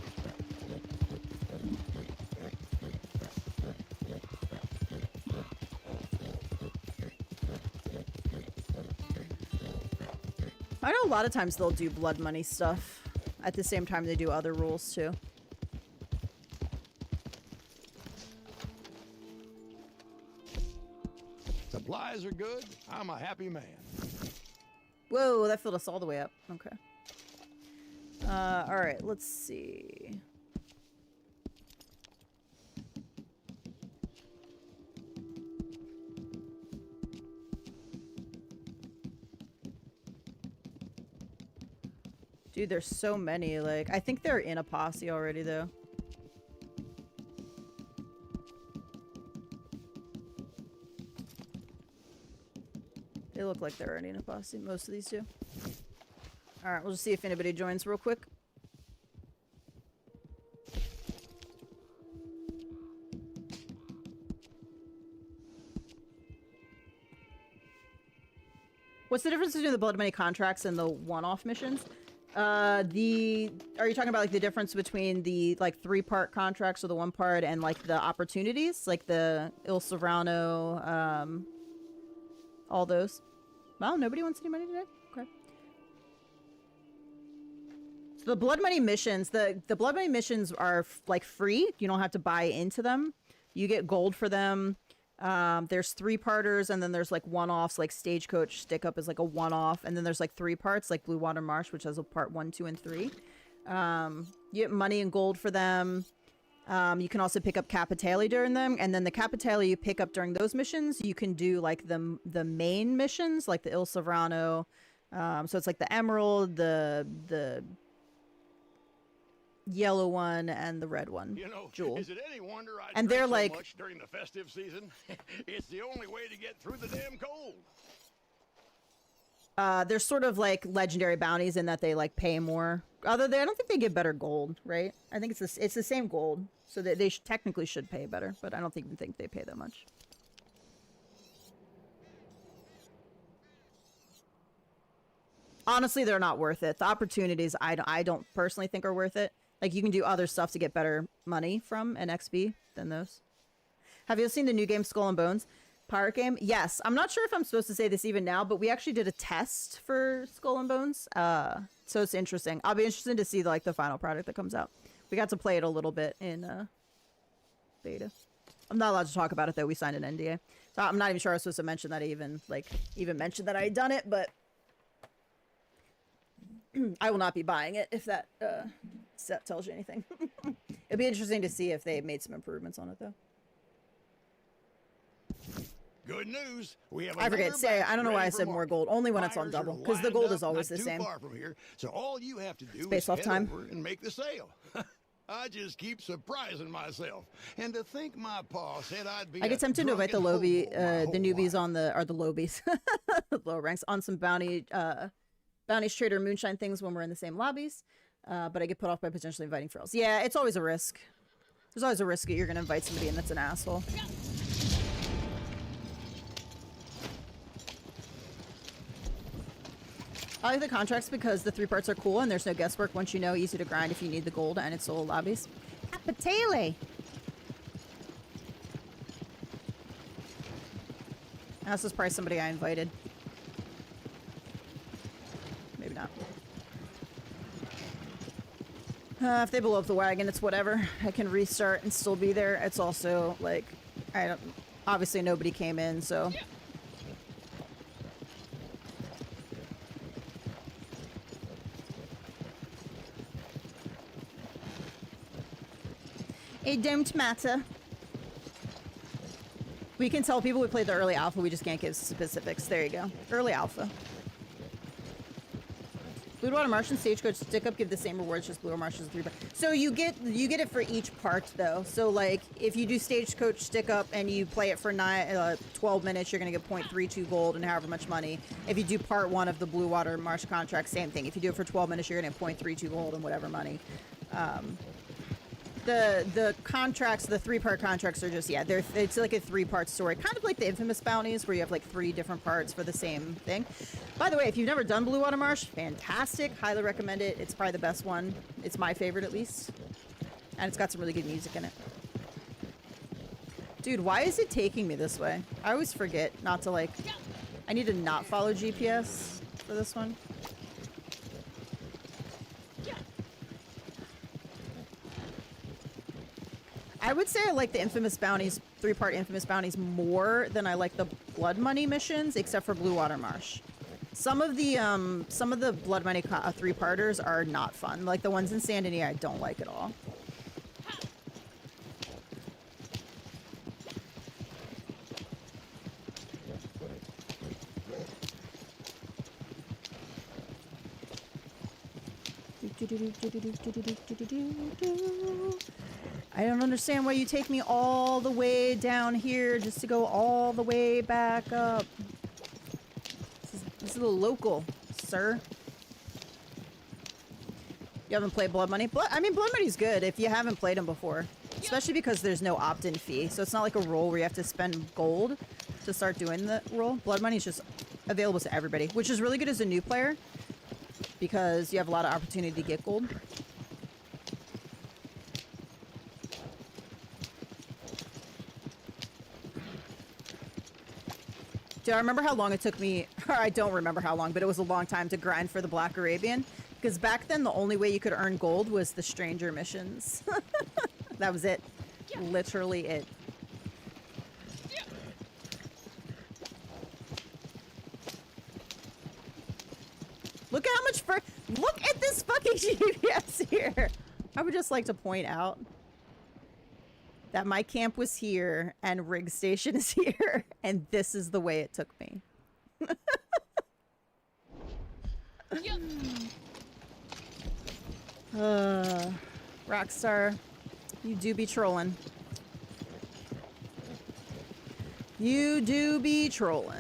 I know a lot of times they'll do blood money stuff at the same time they do other rules too. Supplies are good. I'm a happy man. Whoa, that filled us all the way up. Okay. Alright, let's see. Dude, there's so many. Like, I think they're in a posse already, though. They look like they're already in a posse, most of these do. Alright, we'll just see if anybody joins real quick. What's the difference between the blood money contracts and the one-off missions? Are you talking about like the difference between the like 3-part contracts or the 1-part and like the opportunities, like the Il Sovrano, all those? Well, nobody wants any money today. Okay. So the blood money missions, the blood money missions are like free. You don't have to buy into them. You get gold for them. There's 3-parters, and then there's like one-offs, like Stagecoach Stick Up is like a one-off, and then there's like 3 parts, like Blue Water Marsh, which has a part 1, 2, and 3. You get money and gold for them. You can also pick up Capitale during them, and then the Capitale you pick up during those missions, you can do like the main missions, like the Il Sovrano. So it's like the Emerald, the yellow one, and the red one. You know, Jewel. is it any wonder I And drink they're so like much during the festive season? It's the only way to get through the damn cold. They're sort of like legendary bounties in that they like pay more. I don't think they give better gold, right? I think it's the same gold, so they technically should pay better, but I don't even think they pay that much. Honestly, they're not worth it. The opportunities I don't personally think are worth it. Like, you can do other stuff to get better money from and XP than those. Have you seen the new game Skull and Bones? Pirate game? Yes. I'm not sure if I'm supposed to say this even now, but we actually did a test for Skull and Bones. So it's interesting. I'll be interested to see like the final product that comes out. We got to play it a little bit in beta. I'm not allowed to talk about it though. We signed an NDA. So I'm not even sure I was supposed to mention that I even mentioned that I had done it, but I will not be buying it if that tells you anything. It'd be interesting to see if they made some improvements on it though. Good news. We have I forget. Say, I don't know why I said more gold. Only when it's on double, because the gold is always the same. Far from here, so all you have to do based is off head time. over and make the sale. I just keep surprising myself, and to think my pa said I'd be. I get tempted to invite the newbies on the lobies, low ranks on some bounties trader moonshine things when we're in the same lobbies, but I get put off by potentially inviting frills. Yeah, it's always a risk. There's always a risk that you're gonna invite somebody in that's an asshole. I like the contracts because the 3 parts are cool and there's no guesswork once you know, easy to grind if you need the gold, and it's solo lobbies. Apatele! This is probably somebody I invited. Maybe not. If they blow up the wagon, it's whatever. I can restart and still be there. It's also, like, obviously nobody came in, so... It don't matter. We can tell people we played the early alpha, we just can't give specifics. There you go. Early alpha. Blue Water Marsh and Stagecoach Stick Up give the same rewards, just Blue Water Marsh is 3 parts. So you get it for each part though. So like if you do Stagecoach Stick Up and you play it for 12 minutes, you're gonna get 0.32 gold and however much money. If you do part 1 of the Blue Water Marsh contract, same thing. If you do it for 12 minutes, you're gonna get 0.32 gold and whatever money. The contracts, the 3-part contracts are just, yeah, it's like a 3-part story. Kind of like the infamous bounties where you have like 3 different parts for the same thing. By the way, if you've never done Blue Water Marsh, fantastic. Highly recommend it. It's probably the best one. It's my favorite at least. And it's got some really good music in it. Dude, why is it taking me this way? I always forget not to like... I need to not follow GPS for this one. I would say I like the infamous bounties, 3-part infamous bounties more than I like the blood money missions, except for Blue Water Marsh. Some of the blood money 3-parters are not fun. Like the ones in Sandonia, I don't like at all. I don't understand why you take me all the way down here just to go all the way back up. This is a little local, sir. You haven't played Blood Money? I mean, Blood Money's good if you haven't played them before. Especially because there's no opt-in fee. So it's not like a role where you have to spend gold to start doing the role. Blood Money is just available to everybody, which is really good as a new player because you have a lot of opportunity to get gold. Do I remember how long it took me, or I don't remember how long, but it was a long time to grind for the Black Arabian. Because back then, the only way you could earn gold was the stranger missions. That was it. Literally it. Look at how much look at this fucking GPS here! I would just like to point out that my camp was here and rig station is here, and this is the way it took me. Rockstar, you do be trolling. You do be trolling.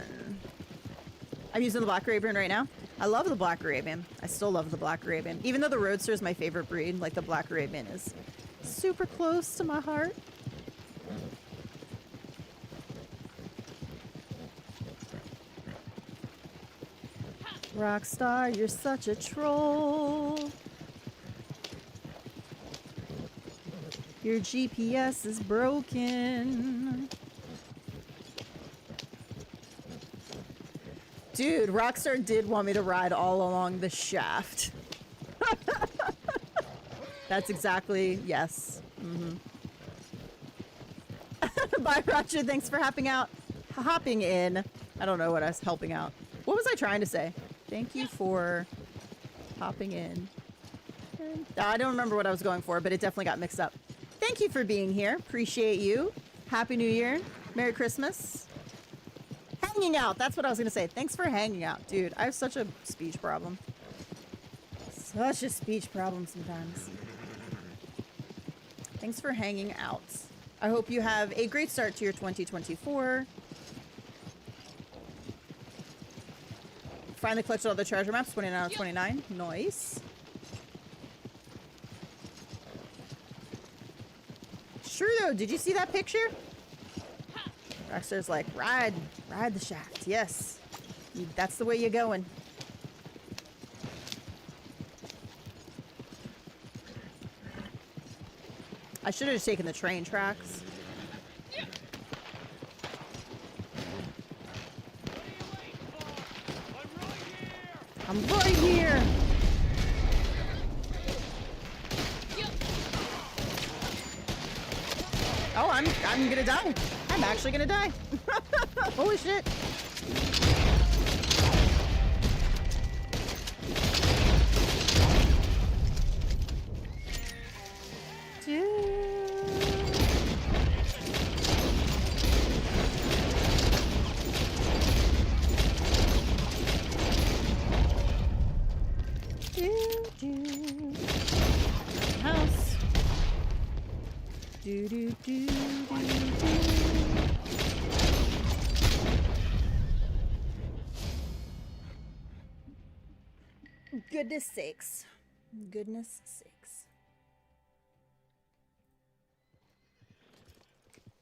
I'm using the Black Arabian right now. I love the Black Arabian. I still love the Black Arabian. Even though the Roadster is my favorite breed, like the Black Arabian is super close to my heart. Rockstar, you're such a troll. Your GPS is broken. Dude, Rockstar did want me to ride all along the shaft. That's exactly, yes. Bye, Roger. Thanks for hopping in. I don't know what I was helping out. What was I trying to say? Thank you for hopping in. I don't remember what I was going for, but it definitely got mixed up. Thank you for being here. Appreciate you. Happy New Year. Merry Christmas. Hanging out. That's what I was going to say. Thanks for hanging out. Dude, I have such a speech problem. Such a speech problem sometimes. Thanks for hanging out. I hope you have a great start to your 2024. Finally collected all the treasure maps, 29 out of 29. Nice. Sure though, did you see that picture? Rockstar's like, ride the shaft. Yes. That's the way you're going. I should have just taken the train tracks. I'm right here. Oh, I'm gonna die. I'm actually gonna die. Holy shit. House. Do do do do do. Goodness sakes. Goodness sakes.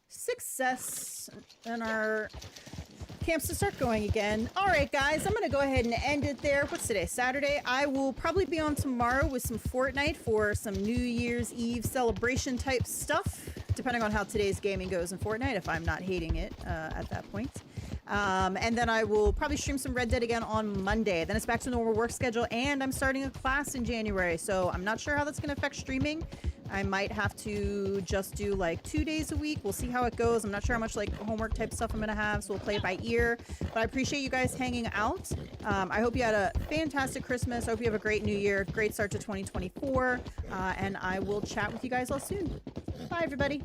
Success in our camps to start going again. All right, guys, I'm going to go ahead and end it there. What's today? Saturday. I will probably be on tomorrow with some Fortnite for some New Year's Eve celebration type stuff, depending on how today's gaming goes in Fortnite, if I'm not hating it at that point. And then I will probably stream some Red Dead again on Monday. Then it's back to normal work schedule, and I'm starting a class in January, so I'm not sure how that's going to affect streaming. I might have to just do like 2 days a week. We'll see how it goes. I'm not sure how much like homework type stuff I'm going to have, so we'll play it by ear. But I appreciate you guys hanging out. I hope you had a fantastic Christmas. I hope you have a great New Year, great start to 2024. And I will chat with you guys all soon. Bye, everybody.